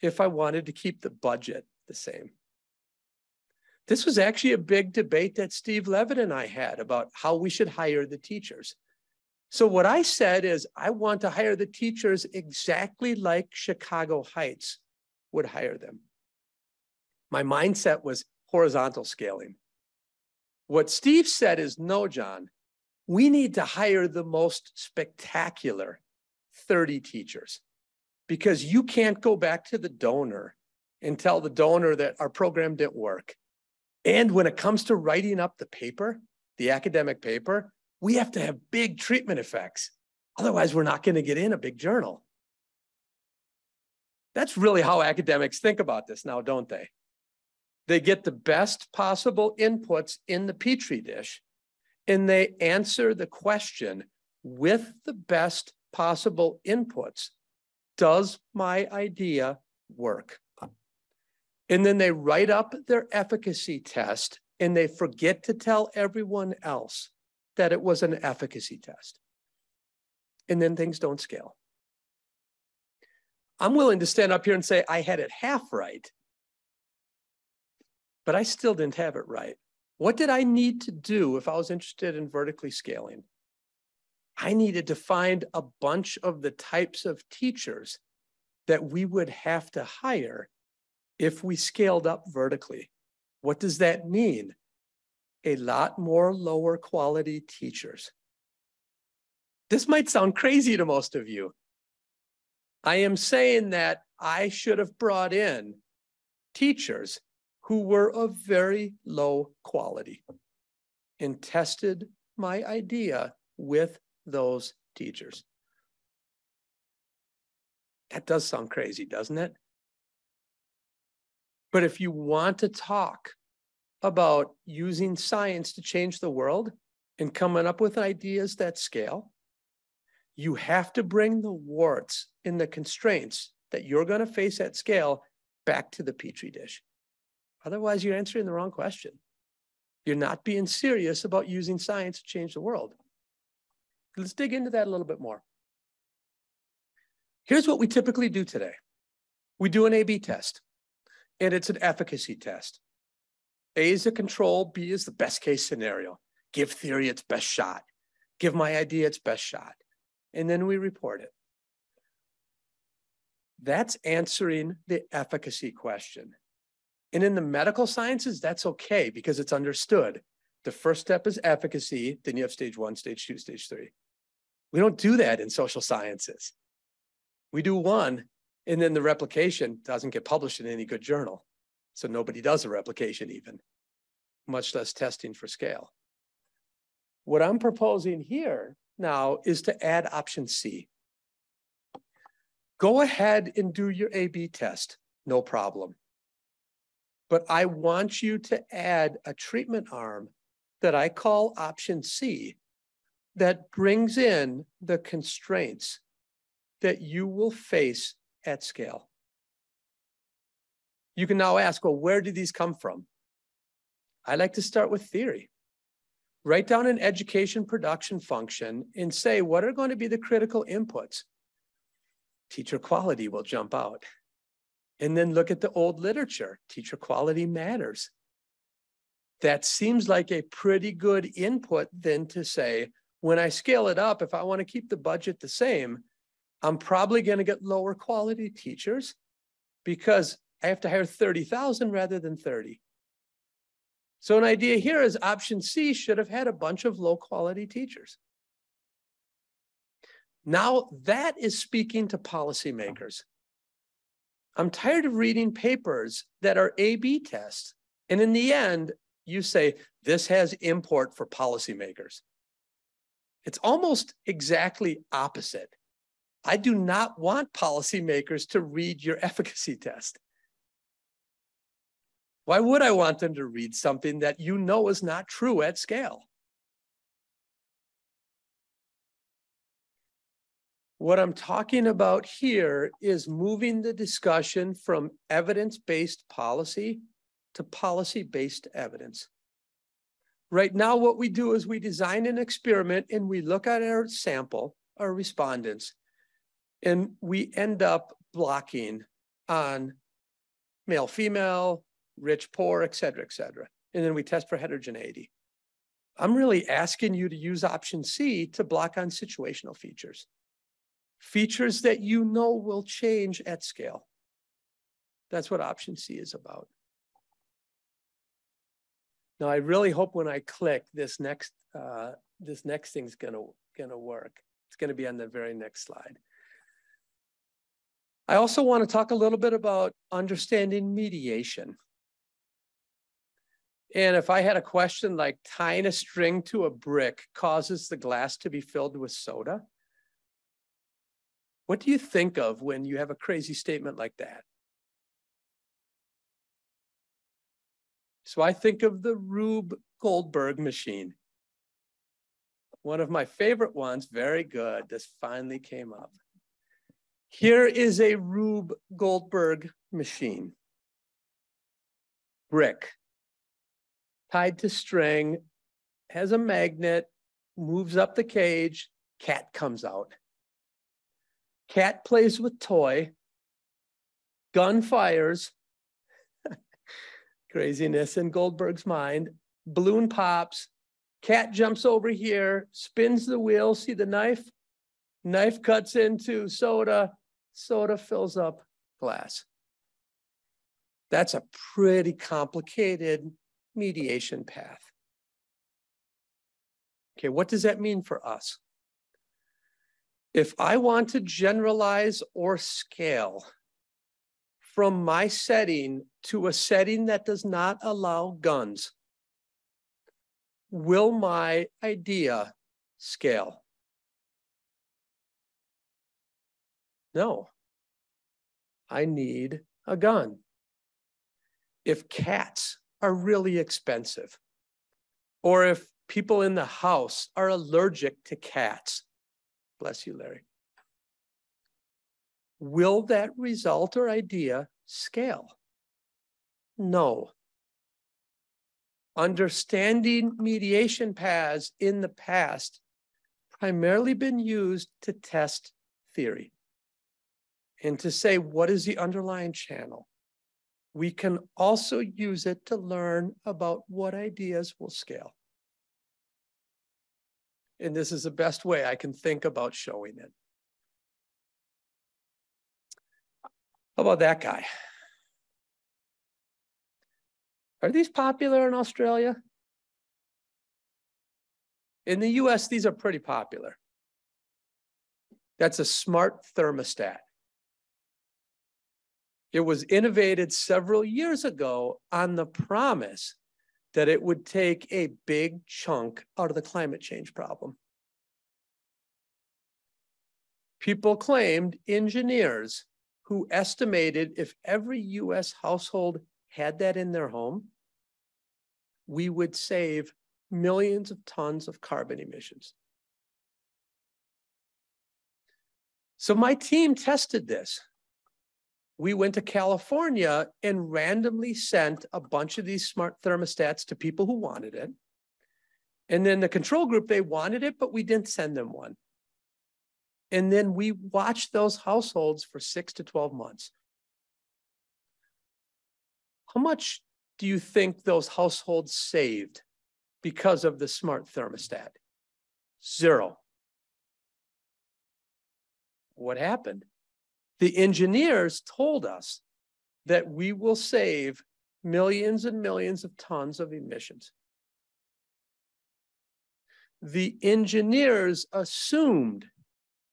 if I wanted to keep the budget the same. This was actually a big debate that Steve Levitt and I had about how we should hire the teachers. So what I said is, I want to hire the teachers exactly like Chicago Heights would hire them. My mindset was horizontal scaling. What Steve said is, no, John, we need to hire the most spectacular 30 teachers, because you can't go back to the donor and tell the donor that our program didn't work. And when it comes to writing up the paper, the academic paper, we have to have big treatment effects. Otherwise, we're not going to get in a big journal. That's really how academics think about this now, don't they? They get the best possible inputs in the Petri dish, and they answer the question with the best possible inputs. Does my idea work? And then they write up their efficacy test, and they forget to tell everyone else that it was an efficacy test. And then things don't scale. I'm willing to stand up here and say I had it half right, but I still didn't have it right. What did I need to do if I was interested in vertically scaling? I needed to find a bunch of the types of teachers that we would have to hire if we scaled up vertically. What does that mean? A lot more lower quality teachers. This might sound crazy to most of you. I am saying that I should have brought in teachers who were of very low quality and tested my idea with those teachers. That does sound crazy, doesn't it? But if you want to talk about using science to change the world and coming up with ideas that scale, you have to bring the warts and the constraints that you're going to face at scale back to the Petri dish. Otherwise, you're answering the wrong question. You're not being serious about using science to change the world. Let's dig into that a little bit more. Here's what we typically do today. We do an A/B test, and it's an efficacy test. A is a control, B is the best case scenario. Give theory its best shot. Give my idea its best shot. And then we report it. That's answering the efficacy question. And in the medical sciences, that's okay because it's understood. The first step is efficacy, then you have stage 1, stage 2, stage 3. We don't do that in social sciences. We do 1, and then the replication doesn't get published in any good journal. So nobody does a replication even, much less testing for scale. What I'm proposing here now is to add option C. Go ahead and do your A/B test, no problem. But I want you to add a treatment arm that I call option C that brings in the constraints that you will face at scale. You can now ask, well, where do these come from? I like to start with theory. Write down an education production function and say, what are going to be the critical inputs? Teacher quality will jump out. And then look at the old literature. Teacher quality matters. That seems like a pretty good input then to say, when I scale it up, if I want to keep the budget the same, I'm probably going to get lower quality teachers because I have to hire 30,000 rather than 30. So an idea here is option C should have had a bunch of low quality teachers. Now that is speaking to policymakers. I'm tired of reading papers that are A/B tests. And in the end, you say, this has import for policymakers. It's almost exactly opposite. I do not want policymakers to read your efficacy test. Why would I want them to read something that you know is not true at scale? What I'm talking about here is moving the discussion from evidence-based policy to policy-based evidence. Right now, what we do is we design an experiment and we look at our sample, our respondents, and we end up blocking on male, female, rich, poor, et cetera, et cetera. And then we test for heterogeneity. I'm really asking you to use option C to block on situational features. Features that you know will change at scale. That's what option C is about. Now, I really hope when I click this next thing's gonna work. It's gonna be on the very next slide. I also want to talk a little bit about understanding mediation. And if I had a question like tying a string to a brick causes the glass to be filled with soda, what do you think of when you have a crazy statement like that? So I think of the Rube Goldberg machine. One of my favorite ones, very good, this finally came up. Here is a Rube Goldberg machine. Brick, tied to string, has a magnet, moves up the cage, cat comes out. Cat plays with toy, gun fires, craziness in Goldberg's mind, balloon pops, Cat jumps over here, spins the wheel, see the knife? Knife cuts into soda, soda fills up glass. That's a pretty complicated mediation path. Okay, what does that mean for us? If I want to generalize or scale from my setting to a setting that does not allow guns, will my idea scale? No. I need a gun. If cats are really expensive, or if people in the house are allergic to cats, bless you, Larry, will that result or idea scale? No. Understanding mediation paths in the past primarily been used to test theory and to say, what is the underlying channel? We can also use it to learn about what ideas will scale. And this is the best way I can think about showing it. How about that guy? Are these popular in Australia? In the US, these are pretty popular. That's a smart thermostat. It was innovated several years ago on the promise that it would take a big chunk out of the climate change problem. People claimed, engineers who estimated if every US household had that in their home, we would save millions of tons of carbon emissions. So my team tested this. We went to California and randomly sent a bunch of these smart thermostats to people who wanted it. And then the control group, they wanted it, but we didn't send them one. And then we watched those households for 6 to 12 months. How much do you think those households saved because of the smart thermostat? 0. What happened? The engineers told us that we will save millions and millions of tons of emissions. The engineers assumed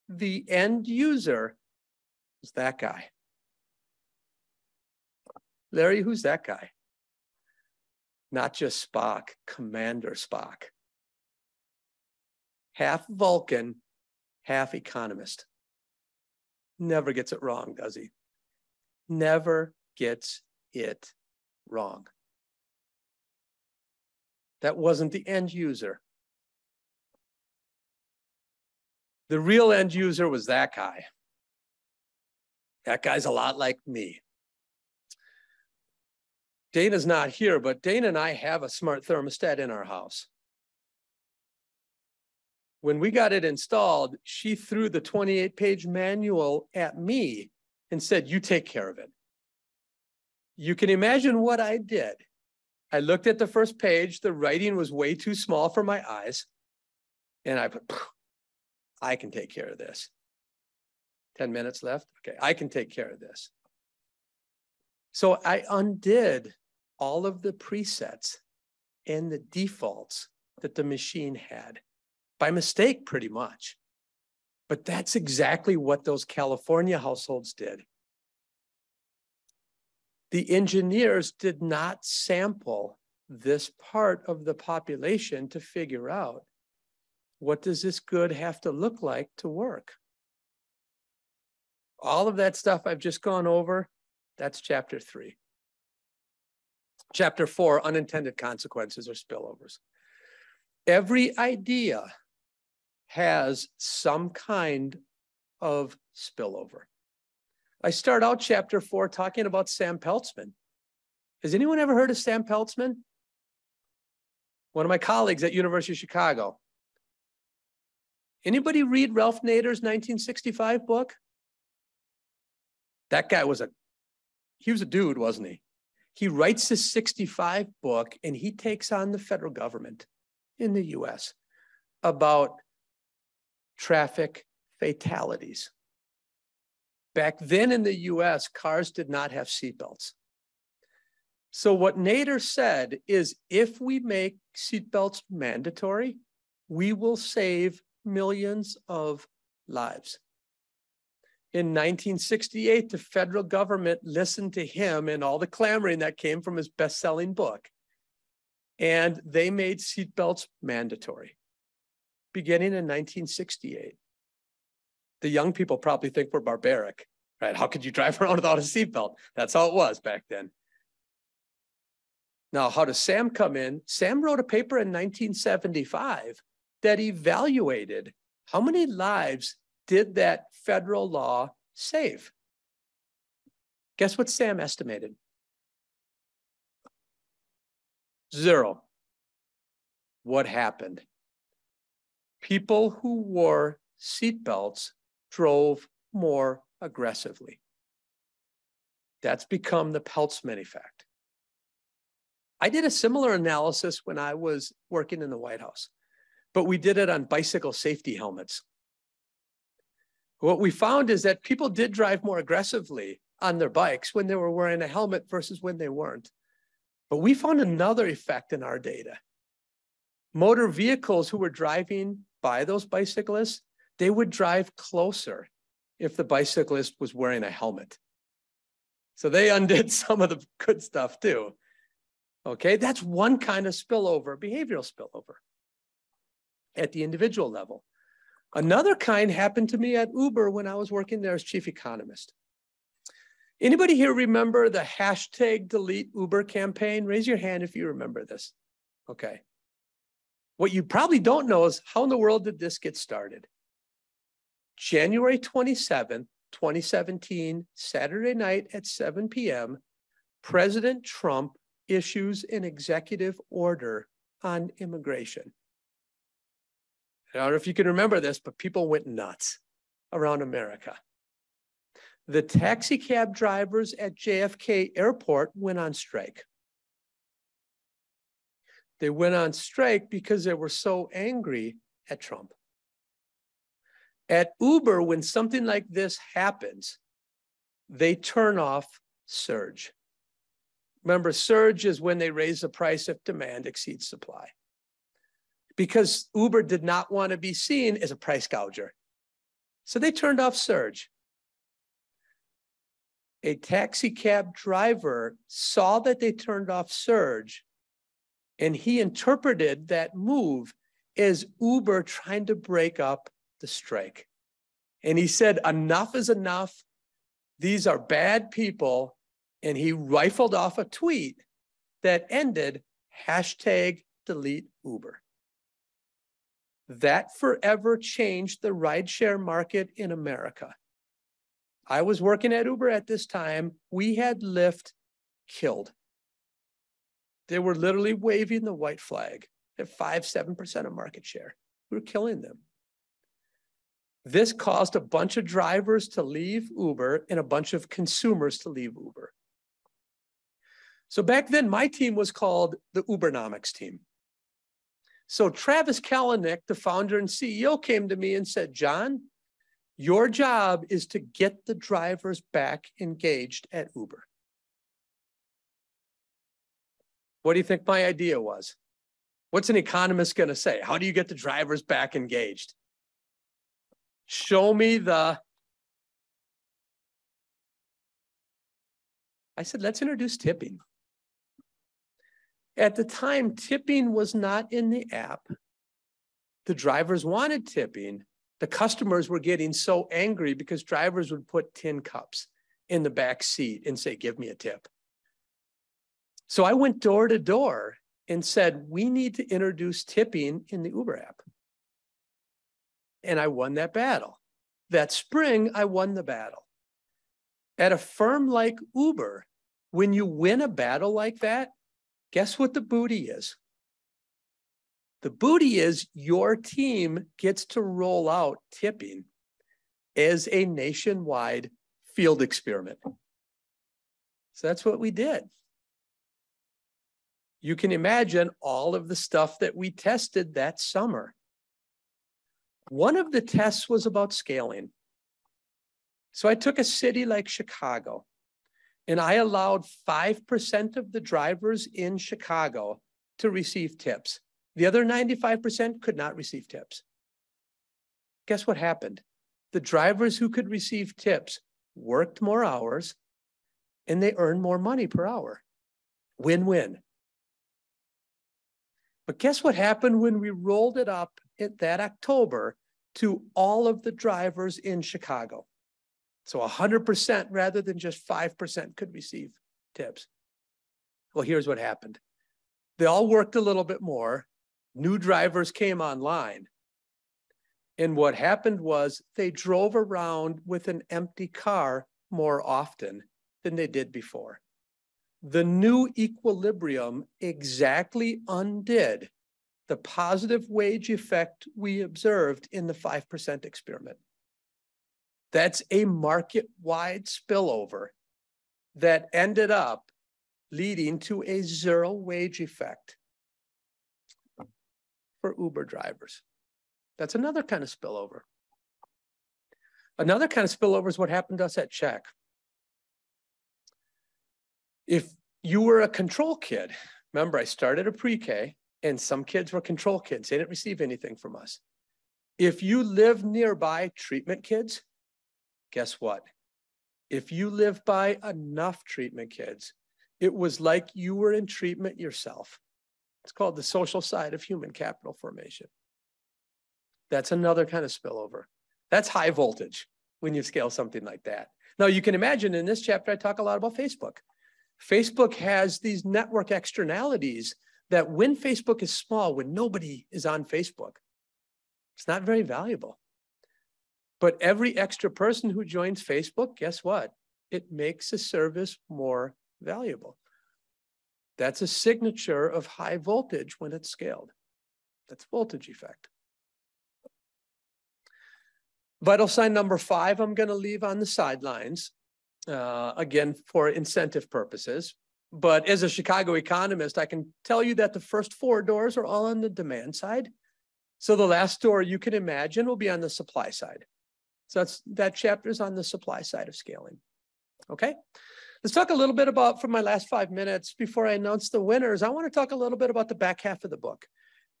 the end user is that guy. Larry, who's that guy? Not just Spock, Commander Spock. Half Vulcan, half economist. Never gets it wrong, does he? Never gets it wrong. That wasn't the end user. The real end user was that guy. That guy's a lot like me. Dana's not here, but Dana and I have a smart thermostat in our house. When we got it installed, she threw the 28-page manual at me and said, you take care of it. You can imagine what I did. I looked at the first page. The writing was way too small for my eyes. And I put, I can take care of this. 10 minutes left. Okay, I can take care of this. So I undid all of the presets and the defaults that the machine had. By mistake, pretty much. But that's exactly what those California households did. The engineers did not sample this part of the population to figure out, what does this good have to look like to work? All of that stuff I've just gone over, that's chapter 3. Chapter 4, unintended consequences or spillovers. Every idea has some kind of spillover. I start out chapter 4 talking about Sam Peltzman. Has anyone ever heard of Sam Peltzman? One of my colleagues at University of Chicago. Anybody read Ralph Nader's 1965 book? That guy was he was a dude, wasn't he? He writes his 65 book and he takes on the federal government. in the US about traffic fatalities. Back then in the US, cars did not have seatbelts. So what Nader said is, if we make seatbelts mandatory, we will save millions of lives. In 1968, the federal government listened to him and all the clamoring that came from his best-selling book, and they made seatbelts mandatory, beginning in 1968. The young people probably think we're barbaric, right? How could you drive around without a seatbelt? That's how it was back then. Now, how does Sam come in? Sam wrote a paper in 1975 that evaluated how many lives did that federal law save. Guess what Sam estimated? 0. What happened? People who wore seatbelts drove more aggressively. That's become the Peltzman effect. I did a similar analysis when I was working in the White House, but we did it on bicycle safety helmets. What we found is that people did drive more aggressively on their bikes when they were wearing a helmet versus when they weren't. But we found another effect in our data. Motor vehicles who were driving by those bicyclists, they would drive closer if the bicyclist was wearing a helmet. So they undid some of the good stuff too. Okay, that's one kind of spillover, behavioral spillover at the individual level. Another kind happened to me at Uber when I was working there as chief economist. Anybody here remember the hashtag delete Uber campaign? Raise your hand if you remember this. Okay. What you probably don't know is, how in the world did this get started? January 27th, 2017, Saturday night at 7 p.m., President Trump issues an executive order on immigration. I don't know if you can remember this, but people went nuts around America. The taxi cab drivers at JFK Airport went on strike. They went on strike because they were so angry at Trump. At Uber, when something like this happens, they turn off surge. Remember, surge is when they raise the price if demand exceeds supply. Because Uber did not want to be seen as a price gouger. So they turned off surge. A taxi cab driver saw that they turned off surge, and he interpreted that move as Uber trying to break up the strike. And he said, enough is enough. These are bad people. And he rifled off a tweet that ended hashtag delete Uber. That forever changed the rideshare market in America. I was working at Uber at this time. We had Lyft killed. They were literally waving the white flag at 5-7% of market share. We were killing them. This caused a bunch of drivers to leave Uber and a bunch of consumers to leave Uber. So back then, my team was called the Ubernomics team. So Travis Kalanick, the founder and CEO, came to me and said, John, your job is to get the drivers back engaged at Uber. What do you think my idea was? What's an economist going to say? How do you get the drivers back engaged? Show me the... I said, let's introduce tipping. At the time, tipping was not in the app. The drivers wanted tipping. The customers were getting so angry because drivers would put tin cups in the back seat and say, give me a tip. So I went door to door and said, we need to introduce tipping in the Uber app. And I won that battle. That spring, I won the battle. At a firm like Uber, when you win a battle like that, guess what the booty is? The booty is your team gets to roll out tipping as a nationwide field experiment. So that's what we did. You can imagine all of the stuff that we tested that summer. One of the tests was about scaling. So I took a city like Chicago, and I allowed 5% of the drivers in Chicago to receive tips. The other 95% could not receive tips. Guess what happened? The drivers who could receive tips worked more hours, and they earned more money per hour. Win-win. But guess what happened when we rolled it up in that October to all of the drivers in Chicago? So 100% rather than just 5% could receive tips. Well, here's what happened. They all worked a little bit more. New drivers came online. And what happened was they drove around with an empty car more often than they did before. The new equilibrium exactly undid the positive wage effect we observed in the 5% experiment. That's a market-wide spillover that ended up leading to a zero wage effect for Uber drivers. That's another kind of spillover. Another kind of spillover is what happened to us at Check. If you were a control kid, remember I started a pre-K and some kids were control kids. They didn't receive anything from us. If you live nearby treatment kids, guess what? If you live by enough treatment kids, it was like you were in treatment yourself. It's called the social side of human capital formation. That's another kind of spillover. That's high voltage when you scale something like that. Now you can imagine in this chapter, I talk a lot about Facebook. Facebook has these network externalities that when Facebook is small, when nobody is on Facebook, it's not very valuable. But every extra person who joins Facebook, guess what? It makes the service more valuable. That's a signature of high voltage when it's scaled. That's voltage effect. Vital sign number 5, I'm going to leave on the sidelines, again, for incentive purposes. But as a Chicago economist, I can tell you that the first 4 doors are all on the demand side. So the last door you can imagine will be on the supply side. So that chapter is on the supply side of scaling. Okay, let's talk a little bit about, for my last 5 minutes before I announce the winners, I want to talk a little bit about the back half of the book.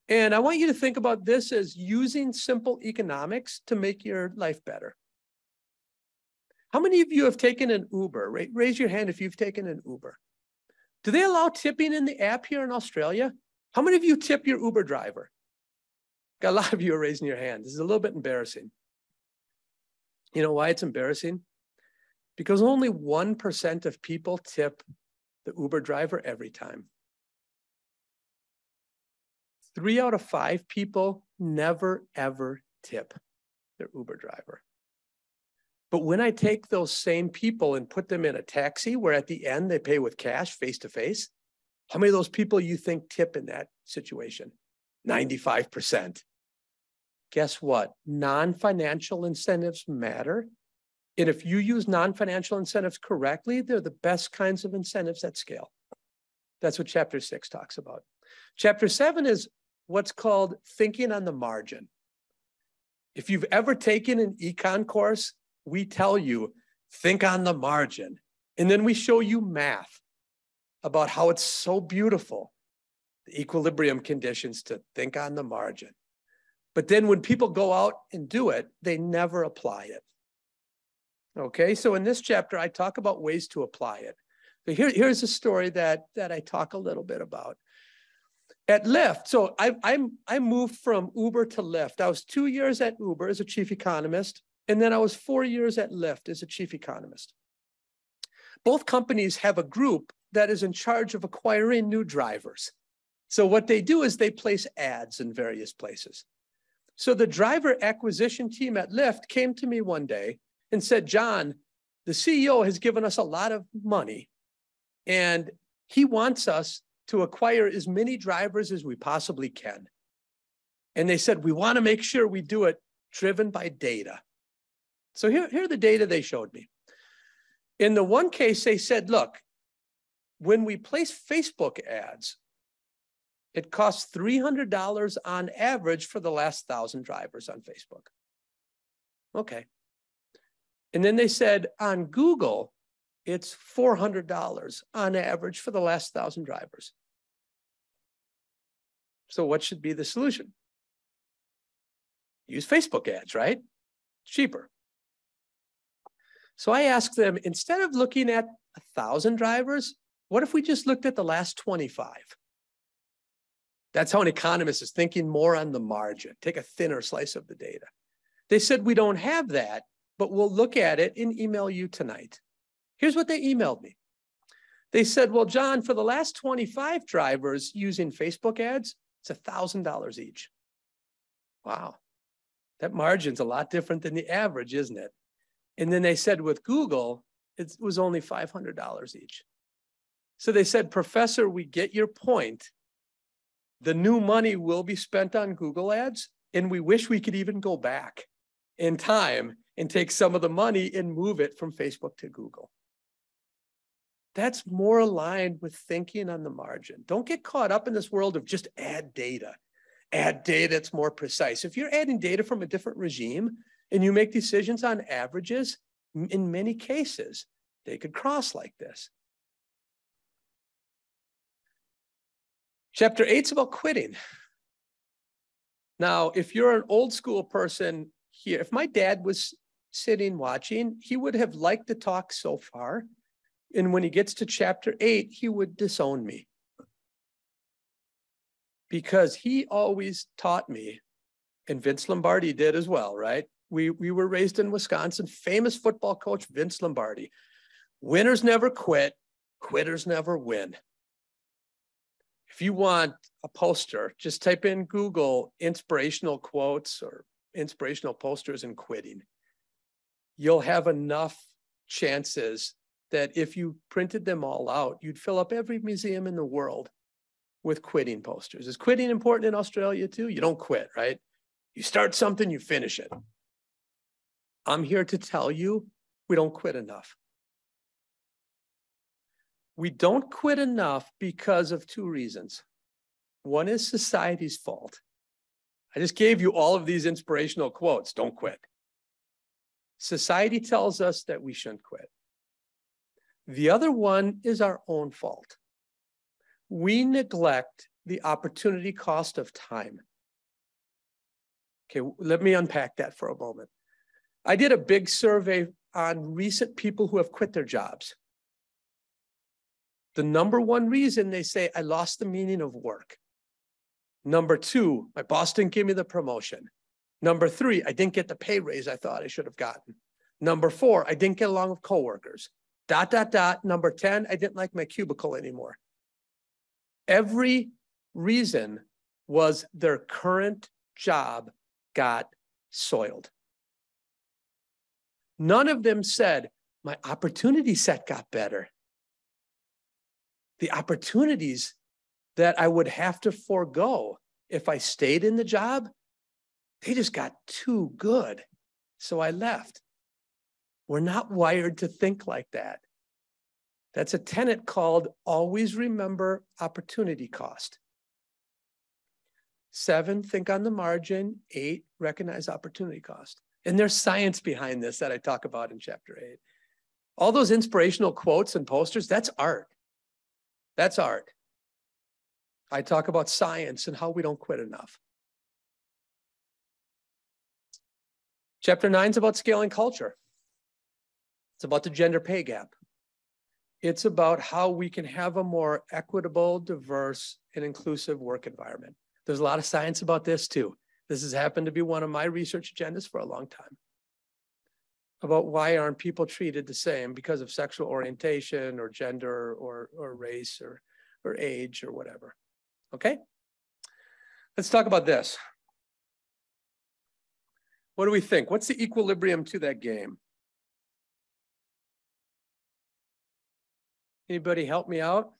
And I want you to think about this as using simple economics to make your life better. How many of you have taken an Uber? Raise your hand if you've taken an Uber. Do they allow tipping in the app here in Australia? How many of you tip your Uber driver? Got a lot of you are raising your hand. This is a little bit embarrassing. You know why it's embarrassing? Because only 1% of people tip the Uber driver every time. 3 out of 5 people never, ever tip their Uber driver. But when I take those same people and put them in a taxi where at the end they pay with cash face to face, how many of those people you think tip in that situation? 95%. Guess what? Non-financial incentives matter. And if you use non-financial incentives correctly, they're the best kinds of incentives at scale. That's what chapter 6 talks about. Chapter 7 is what's called thinking on the margin. If you've ever taken an econ course, we tell you, think on the margin. And then we show you math about how it's so beautiful, the equilibrium conditions to think on the margin. But then when people go out and do it, they never apply it. Okay, so in this chapter, I talk about ways to apply it. So here's a story that I talk a little bit about. At Lyft, so I moved from Uber to Lyft. I was 2 years at Uber as a chief economist, and then I was 4 years at Lyft as a chief economist. Both companies have a group that is in charge of acquiring new drivers. So what they do is they place ads in various places. So the driver acquisition team at Lyft came to me one day and said, John, the CEO has given us a lot of money, and he wants us to acquire as many drivers as we possibly can. And they said, we want to make sure we do it driven by data. So here are the data they showed me. In the one case, they said, look, when we place Facebook ads, It costs $300 on average for the last 1,000 drivers on Facebook. Okay. And then they said on Google, it's $400 on average for the last 1,000 drivers. So what should be the solution? Use Facebook ads, right? Cheaper. So I asked them, instead of looking at 1,000 drivers, what if we just looked at the last 25? That's how an economist is thinking more on the margin, take a thinner slice of the data. They said, we don't have that, but we'll look at it and email you tonight. Here's what they emailed me. They said, well, John, for the last 25 drivers using Facebook ads, it's $1,000 each. Wow. That margin's a lot different than the average, isn't it? And then they said with Google, it was only $500 each. So they said, Professor, we get your point. The new money will be spent on Google ads, and we wish we could even go back in time and take some of the money and move it from Facebook to Google. That's more aligned with thinking on the margin. Don't get caught up in this world of just add data. Add data that's more precise. If you're adding data from a different regime and you make decisions on averages, in many cases, they could cross like this. Chapter 8 is about quitting. Now, if you're an old school person here, if my dad was sitting watching, he would have liked the talk so far. And when he gets to chapter 8, he would disown me. Because he always taught me, and Vince Lombardi did as well, right? We were raised in Wisconsin, famous football coach Vince Lombardi. Winners never quit, quitters never win. If you want a poster, just type in Google inspirational quotes or inspirational posters and quitting. You'll have enough chances that if you printed them all out, you'd fill up every museum in the world with quitting posters. Is quitting important in Australia too? You don't quit, right? You start something, you finish it. I'm here to tell you, we don't quit enough. We don't quit enough because of two reasons. One is society's fault. I just gave you all of these inspirational quotes. Don't quit. Society tells us that we shouldn't quit. The other one is our own fault. We neglect the opportunity cost of time. Okay, let me unpack that for a moment. I did a big survey on recent people who have quit their jobs. The number one reason they say, I lost the meaning of work. Number two, my boss didn't give me the promotion. Number three, I didn't get the pay raise I thought I should have gotten. Number four, I didn't get along with coworkers. ... Number 10, I didn't like my cubicle anymore. Every reason was their current job got soiled. None of them said, my opportunity set got better. The opportunities that I would have to forego if I stayed in the job, they just got too good. So I left. We're not wired to think like that. That's a tenet called always remember opportunity cost. 7, think on the margin. 8, recognize opportunity cost. And there's science behind this that I talk about in chapter 8. All those inspirational quotes and posters, that's art. That's art. I talk about science and how we don't quit enough. Chapter 9 is about scaling culture. It's about the gender pay gap. It's about how we can have a more equitable, diverse, and inclusive work environment. There's a lot of science about this too. This has happened to be one of my research agendas for a long time. About why aren't people treated the same because of sexual orientation or gender or race or age or whatever. Okay? Let's talk about this. What do we think? What's the equilibrium to that game? Anybody help me out?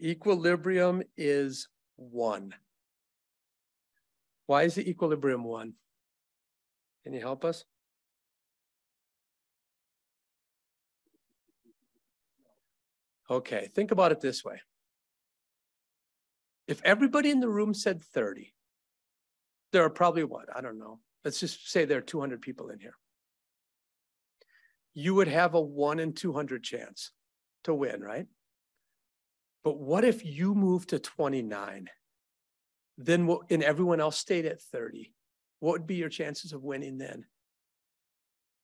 Equilibrium is 1. Why is the equilibrium 1? Can you help us? Okay, think about it this way. If everybody in the room said 30, there are probably what? I don't know. Let's just say there are 200 people in here. You would have a 1 in 200 chance to win, right? But what if you moved to 29? Then what, and everyone else stayed at 30? What would be your chances of winning then?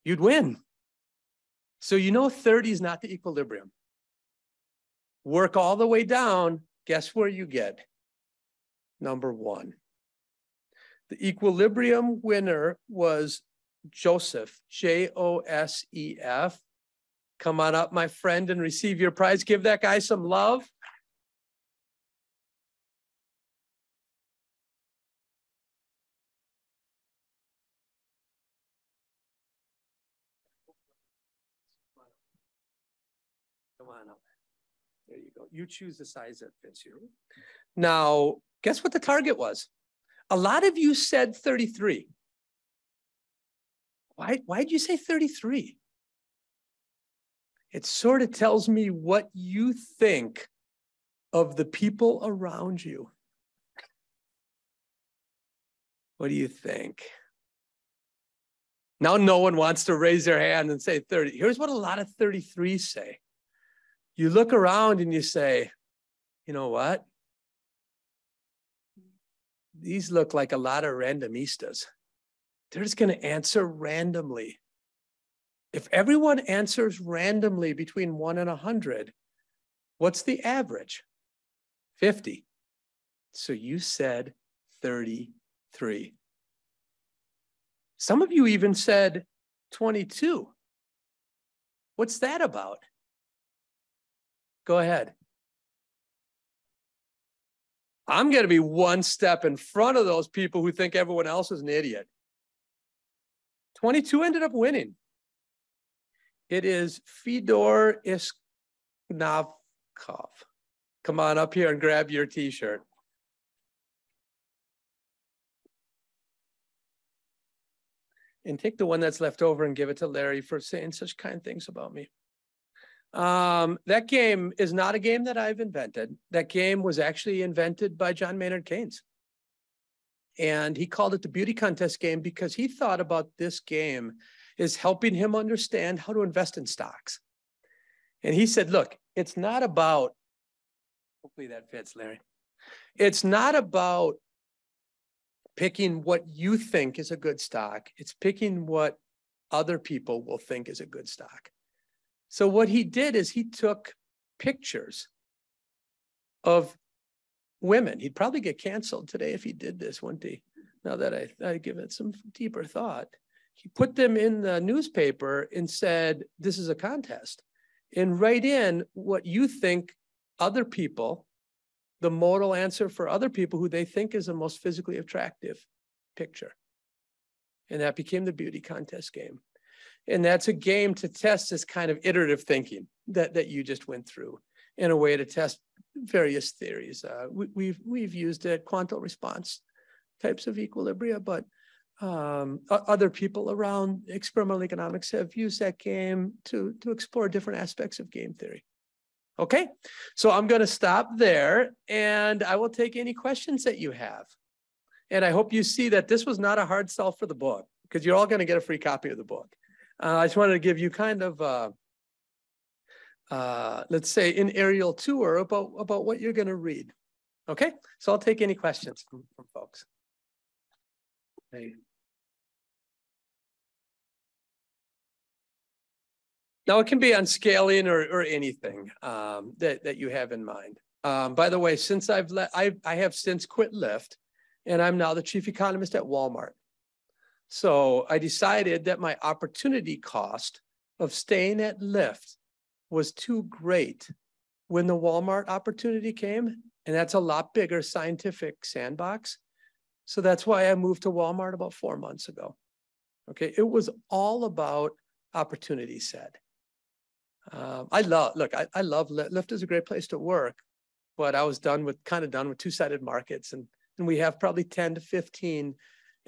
You'd win. So you know 30 is not the equilibrium. Work all the way down. Guess where you get? Number 1. The equilibrium winner was Joseph, Josef. Come on up, my friend, and receive your prize. Give that guy some love. Come on up. There you go. You choose the size that fits you. Now, guess what the target was? A lot of you said 33. Why'd you say 33? It sort of tells me what you think of the people around you. What do you think? Now no one wants to raise their hand and say 30. Here's what a lot of 33s say. You look around and you say, you know what? These look like a lot of randomistas. They're just going to answer randomly. If everyone answers randomly between 1 and 100, what's the average? 50. So you said 33. Some of you even said 22. What's that about? Go ahead. I'm going to be one step in front of those people who think everyone else is an idiot. 22 ended up winning. It is Fedor Isknavkov. Come on up here and grab your t-shirt. And take the one that's left over and give it to Larry for saying such kind things about me. That game is not a game that I've invented. That game was actually invented by John Maynard Keynes. And he called it the beauty contest game because he thought about this game as helping him understand how to invest in stocks. And he said, look, it's not about, hopefully that fits, Larry. It's not about picking what you think is a good stock. It's picking what other people will think is a good stock. So what he did is he took pictures of women. He'd probably get canceled today if he did this, wouldn't he? Now that I give it some deeper thought. He put them in the newspaper and said, this is a contest. And write in what you think other people, the modal answer for other people who they think is the most physically attractive picture. And that became the beauty contest game. And that's a game to test this kind of iterative thinking that you just went through in a way to test various theories. We've used quantum response types of equilibria, but other people around experimental economics have used that game to explore different aspects of game theory. Okay, so I'm going to stop there and I will take any questions that you have. And I hope you see that this was not a hard sell for the book because you're all going to get a free copy of the book. I just wanted to give you kind of, let's say, an aerial tour about what you're going to read. Okay, so I'll take any questions from folks. Hey. Now it can be on scaling or anything that you have in mind. By the way, since I have since quit Lyft, and I'm now the chief economist at Walmart. So I decided that my opportunity cost of staying at Lyft was too great when the Walmart opportunity came, and that's a lot bigger scientific sandbox. So that's why I moved to Walmart about 4 months ago. Okay, it was all about opportunity set. I love Lyft is a great place to work, but I was kind of done with two-sided markets, and we have probably 10 to 15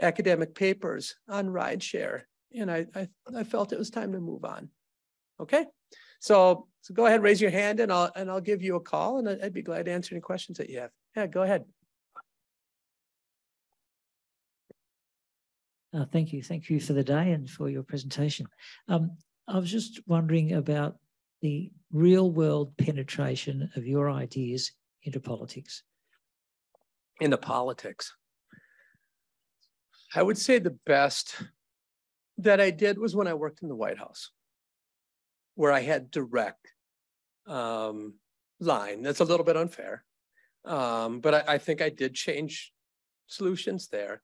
academic papers on rideshare, and I felt it was time to move on. Okay, so go ahead, raise your hand, and I'll give you a call, and I'd be glad to answer any questions that you have. Yeah, go ahead. Thank you. Thank you for the day and for your presentation. I was just wondering about the real world penetration of your ideas into politics. Into politics. I would say the best that I did was when I worked in the White House, where I had direct line. That's a little bit unfair, but I think I did change solutions there.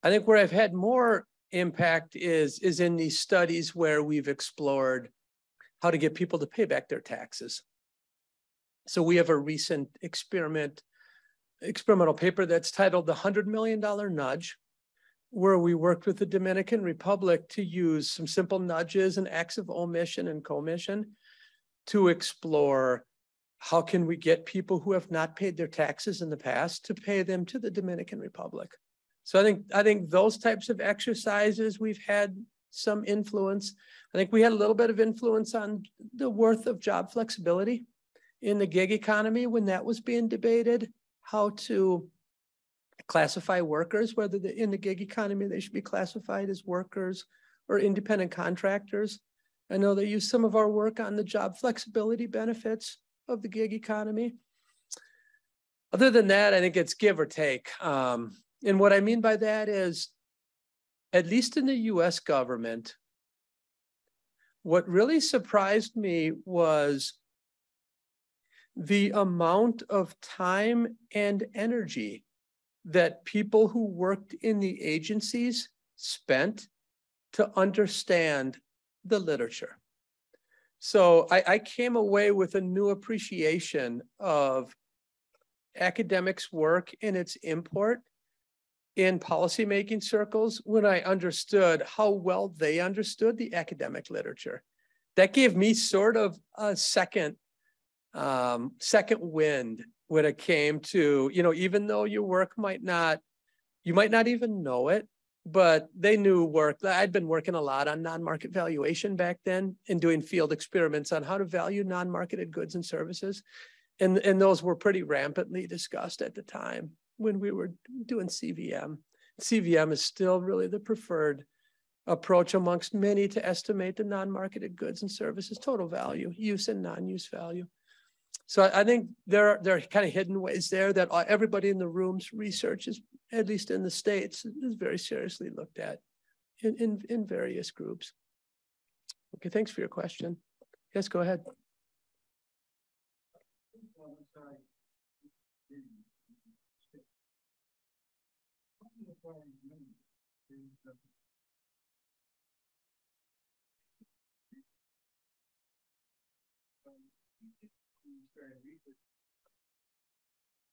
I think where I've had more impact is in these studies where we've explored how to get people to pay back their taxes. So we have a recent experimental paper that's titled The $100 Million Nudge, where we worked with the Dominican Republic to use some simple nudges and acts of omission and commission to explore how can we get people who have not paid their taxes in the past to pay them to the Dominican Republic. So I think those types of exercises, we've had some influence. I think we had a little bit of influence on the worth of job flexibility in the gig economy when that was being debated, how to classify workers, whether in the gig economy they should be classified as workers or independent contractors. I know they use some of our work on the job flexibility benefits of the gig economy. Other than that, I think it's give or take. And what I mean by that is, at least in the US government, what really surprised me was the amount of time and energy that people who worked in the agencies spent to understand the literature. So I came away with a new appreciation of academics' work and its import in policymaking circles when I understood how well they understood the academic literature. That gave me sort of a second wind when it came to, even though your work you might not even know it, but they knew work. I'd been working a lot on non-market valuation back then and doing field experiments on how to value non-marketed goods and services. And those were pretty rampantly discussed at the time when we were doing CVM. CVM is still really the preferred approach amongst many to estimate the non-marketed goods and services total value, use and non-use value. So I think there are kind of hidden ways there that everybody in the room's research is, at least in the States, is very seriously looked at in various groups. Okay, thanks for your question. Yes, go ahead.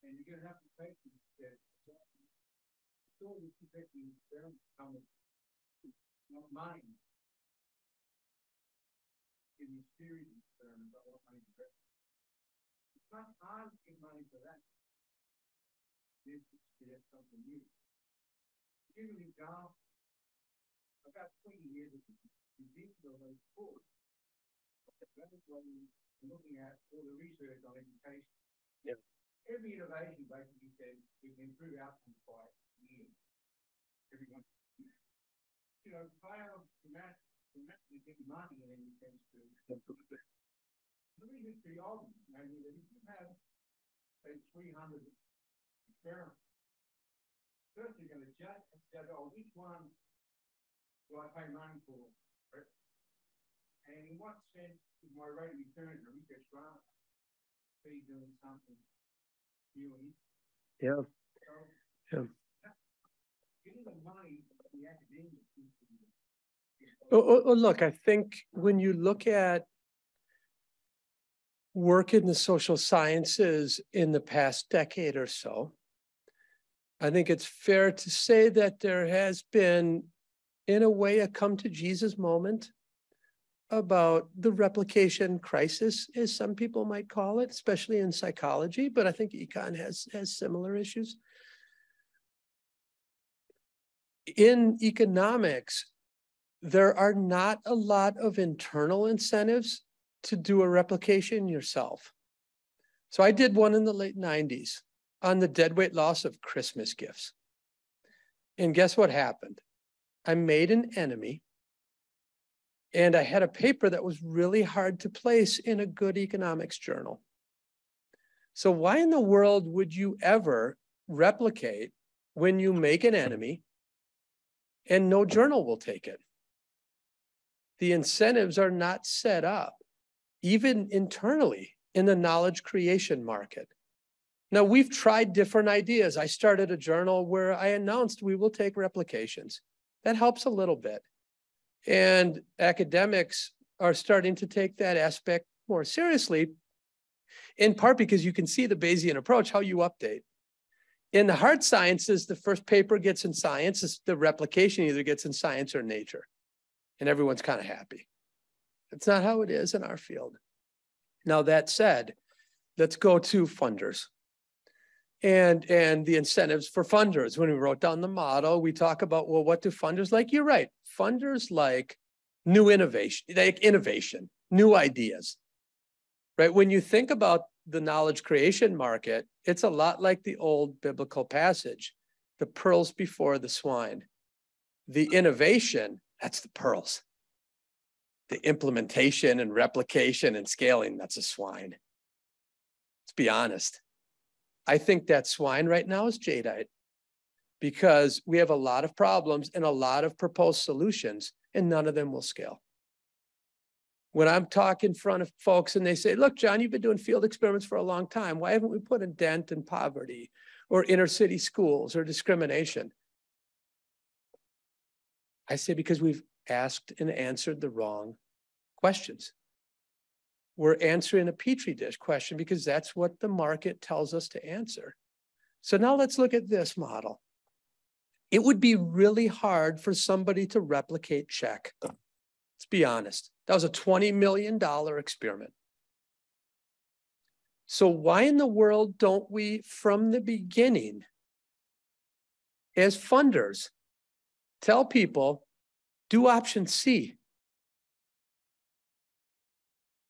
And you're gonna have to take these steps. So you keep taking mind in these series about what money is. It's not hard to get money for that. It's to get something new. To give you an example, about 20 years ago, in Ezekiel those books, that was when we're looking at all the research on education. Yep. Every innovation basically says we can improve outcomes by years. Everyone, fail dramatically get money and then you tend to. The reason it's pretty obvious, maybe that if you have, say, 300 experiments, first you're going to judge, which one do I pay money for? Right? And in what sense is my rate of return in a research grant be doing something? Yeah. Yeah. Look, I think when you look at work in the social sciences in the past decade or so, I think it's fair to say that there has been, in a way, a come to Jesus moment about the replication crisis, as some people might call it, especially in psychology, but I think econ has similar issues. In economics, there are not a lot of internal incentives to do a replication yourself. So I did one in the late 90s. on the deadweight loss of Christmas gifts. And guess what happened? I made an enemy, and I had a paper that was really hard to place in a good economics journal. So why in the world would you ever replicate when you make an enemy and no journal will take it? The incentives are not set up, even internally, in the knowledge creation market. Now, we've tried different ideas. I started a journal where I announced we will take replications. That helps a little bit. And academics are starting to take that aspect more seriously, in part because you can see the Bayesian approach, how you update. In the hard sciences, the first paper gets in Science, the replication either gets in Science or Nature, and everyone's kind of happy. That's not how it is in our field. Now, that said, let's go to funders and the incentives for funders. When we wrote down the model, we talk about, well, what do funders like? You're right. Funders like new innovation, new ideas, right? When you think about the knowledge creation market, it's a lot like the old biblical passage, the pearls before the swine. The innovation, that's the pearls. The implementation and replication and scaling, that's a swine. Let's be honest. I think that swine right now is jadeite, because we have a lot of problems and a lot of proposed solutions, and none of them will scale. When I'm talking in front of folks and they say, look, John, you've been doing field experiments for a long time. Why haven't we put a dent in poverty or inner city schools or discrimination? I say, because we've asked and answered the wrong questions. We're answering a Petri dish question because that's what the market tells us to answer. So now let's look at this model. It would be really hard for somebody to replicate Czech. Let's be honest. That was a $20 million experiment. So why in the world don't we, from the beginning, as funders, tell people, do option C?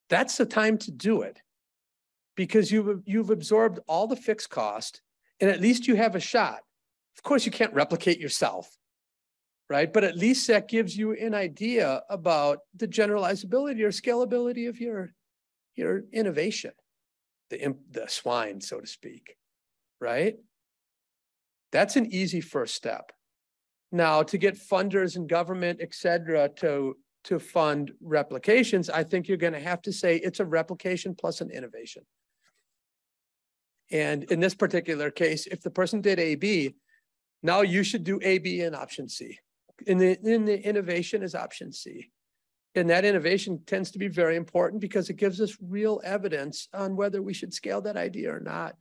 That's the time to do it, because you've absorbed all the fixed cost, and at least you have a shot. Of course, you can't replicate yourself, right? But at least that gives you an idea about the generalizability or scalability of your innovation, the swine, so to speak, right? That's an easy first step. Now, to get funders and government, et cetera, to fund replications, I think you're going to have to say it's a replication plus an innovation. And in this particular case, if the person did AB, now you should do AB and option C. And the innovation is option C. And that innovation tends to be very important because it gives us real evidence on whether we should scale that idea or not.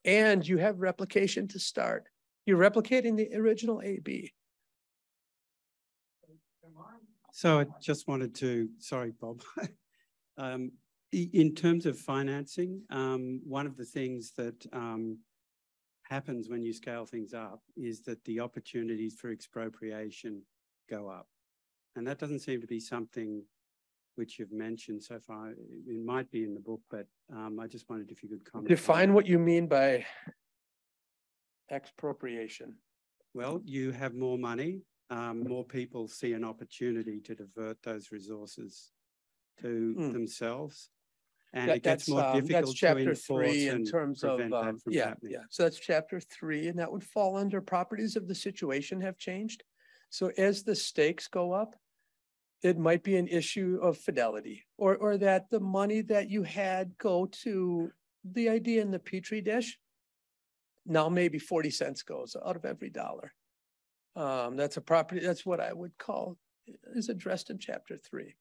And you have replication to start. You're replicating the original AB. So I just wanted to, sorry, Bob. In terms of financing, one of the things that happens when you scale things up is that the opportunities for expropriation go up. And that doesn't seem to be something which you've mentioned so far. It might be in the book, but I just wondered if you could comment. Define what you mean by expropriation. Well, you have more money. More people see an opportunity to divert those resources to themselves. And it gets more difficult to enforce Chapter 3 in terms of, yeah. So that's chapter 3, and that would fall under properties of the situation have changed. So as the stakes go up, it might be an issue of fidelity, or that the money that you had go to the idea in the Petri dish, now maybe 40 cents goes out of every dollar. That's a property, that's what I would call, is addressed in chapter 3.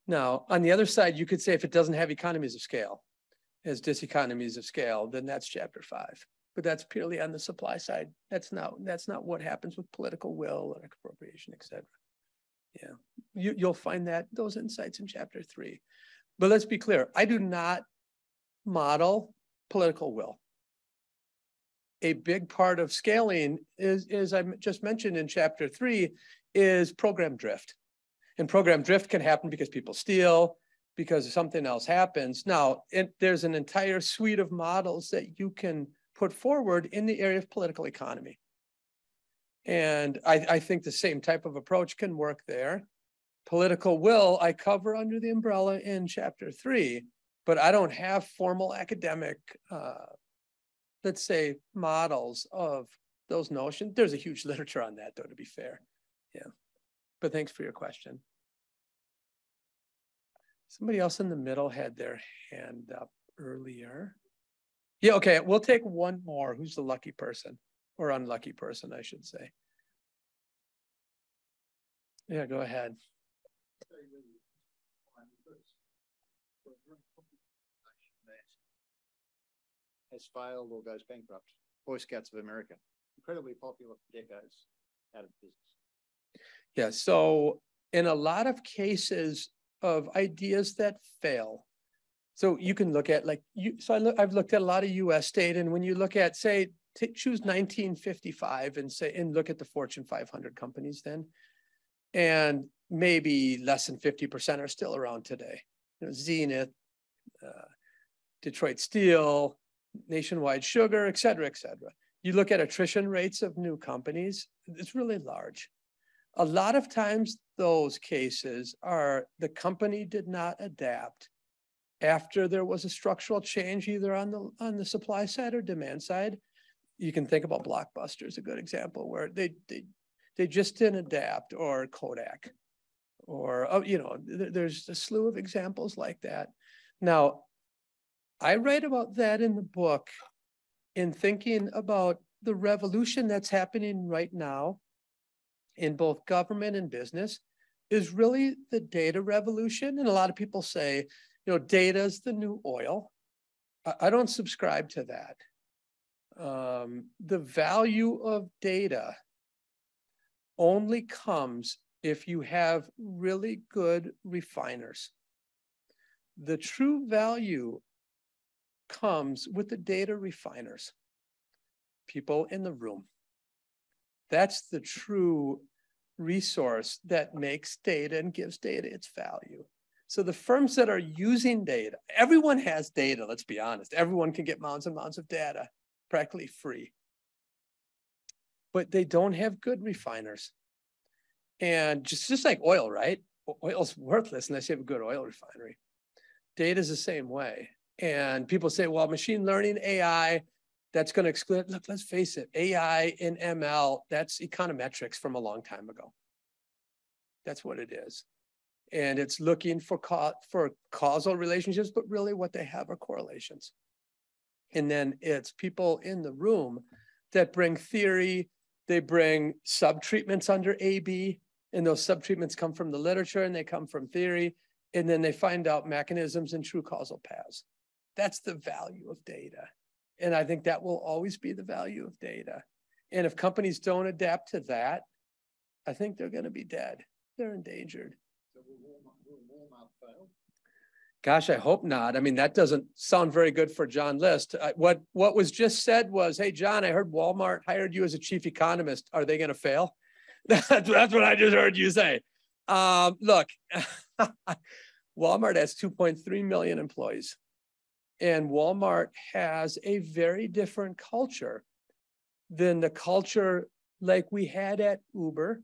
Now, on the other side, you could say if it doesn't have economies of scale, as diseconomies of scale, then that's chapter 5. But that's purely on the supply side. That's not what happens with political will or expropriation, et cetera. Yeah, you'll find those insights in chapter 3. But let's be clear, I do not model political will. A big part of scaling is, as I just mentioned in chapter 3, is program drift. And program drift can happen because people steal, because something else happens. Now, there's an entire suite of models that you can put forward in the area of political economy. And I think the same type of approach can work there. Political will, I cover under the umbrella in chapter 3, but I don't have formal academic, let's say, models of those notions. There's a huge literature on that, though, to be fair. Yeah, but thanks for your question. Somebody else in the middle had their hand up earlier. Yeah, okay, we'll take one more. Who's the lucky person? Or unlucky person, I should say. Yeah, go ahead. Has failed or goes bankrupt. Boy Scouts of America, incredibly popular for decades, out of business. Yeah, so in a lot of cases of ideas that fail, so you can look at I've looked at a lot of US data, and when you look at, say, choose 1955 and look at the Fortune 500 companies then, and maybe less than 50% are still around today. You know, Zenith, Detroit Steel, Nationwide Sugar, et cetera, et cetera. You look at attrition rates of new companies, it's really large. A lot of times those cases are the company did not adapt after there was a structural change, either on the supply side or demand side. You can think about Blockbuster as a good example, where they just didn't adapt, or Kodak, or there's a slew of examples like that. Now, I write about that in the book in thinking about the revolution that's happening right now in both government and business is really the data revolution. And a lot of people say, data is the new oil. I don't subscribe to that. The value of data only comes if you have really good refiners. The true value comes with the data refiners, people in the room. That's the true resource that makes data and gives data its value. So the firms that are using data, everyone has data, let's be honest. Everyone can get mounds and mounds of data practically free. But they don't have good refiners. And just like oil, right? Oil's worthless unless you have a good oil refinery. Data is the same way. And people say, well, machine learning, AI, that's going to exclude. Look, let's face it, AI and ML, that's econometrics from a long time ago. That's what it is. And it's looking for causal relationships, but really what they have are correlations. And then it's people in the room that bring theory, they bring sub-treatments under AB, and those sub-treatments come from the literature and they come from theory, and then they find out mechanisms and true causal paths. That's the value of data. And I think that will always be the value of data. And if companies don't adapt to that, I think they're going to be dead. They're endangered. So will Walmart fail? Gosh, I hope not. I mean, that doesn't sound very good for John List. What was just said was, hey, John, I heard Walmart hired you as a chief economist. Are they going to fail? That's what I just heard you say. Look, Walmart has 2.3 million employees. And Walmart has a very different culture than the culture like we had at Uber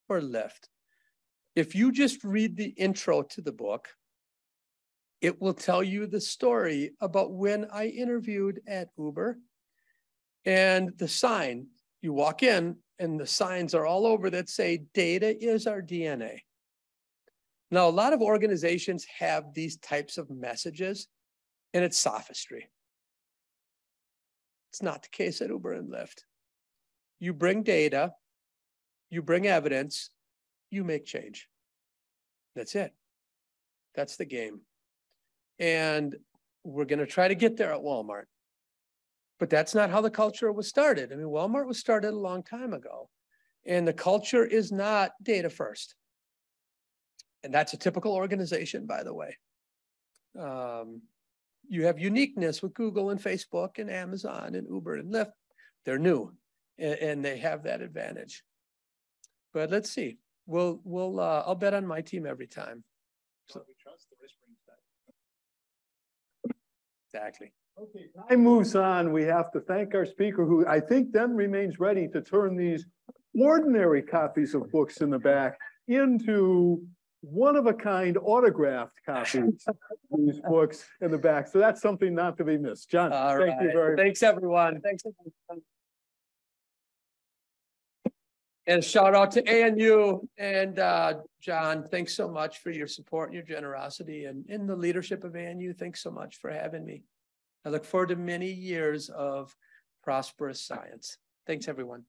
or Lyft. If you just read the intro to the book, it will tell you the story about when I interviewed at Uber, and the sign, you walk in and the signs are all over that say data is our DNA. Now, a lot of organizations have these types of messages, and it's sophistry. It's not the case at Uber and Lyft. You bring data, you bring evidence, you make change. That's it. That's the game. And we're going to try to get there at Walmart. But that's not how the culture was started. I mean, Walmart was started a long time ago. And the culture is not data first. And that's a typical organization, by the way. You have uniqueness with Google and Facebook and Amazon and Uber and Lyft. They're new and they have that advantage. But let's see. I'll bet on my team every time. So we trust the risk Exactly. Okay, time moves on. We have to thank our speaker, who I think then remains ready to turn these ordinary copies of books in the back into one-of-a-kind autographed copies of these books in the back. So that's something not to be missed. John, thank you very much. Thanks, everyone. Thanks, everyone. And shout out to ANU and John, thanks so much for your support and your generosity, and in the leadership of ANU. Thanks so much for having me. I look forward to many years of prosperous science. Thanks, everyone.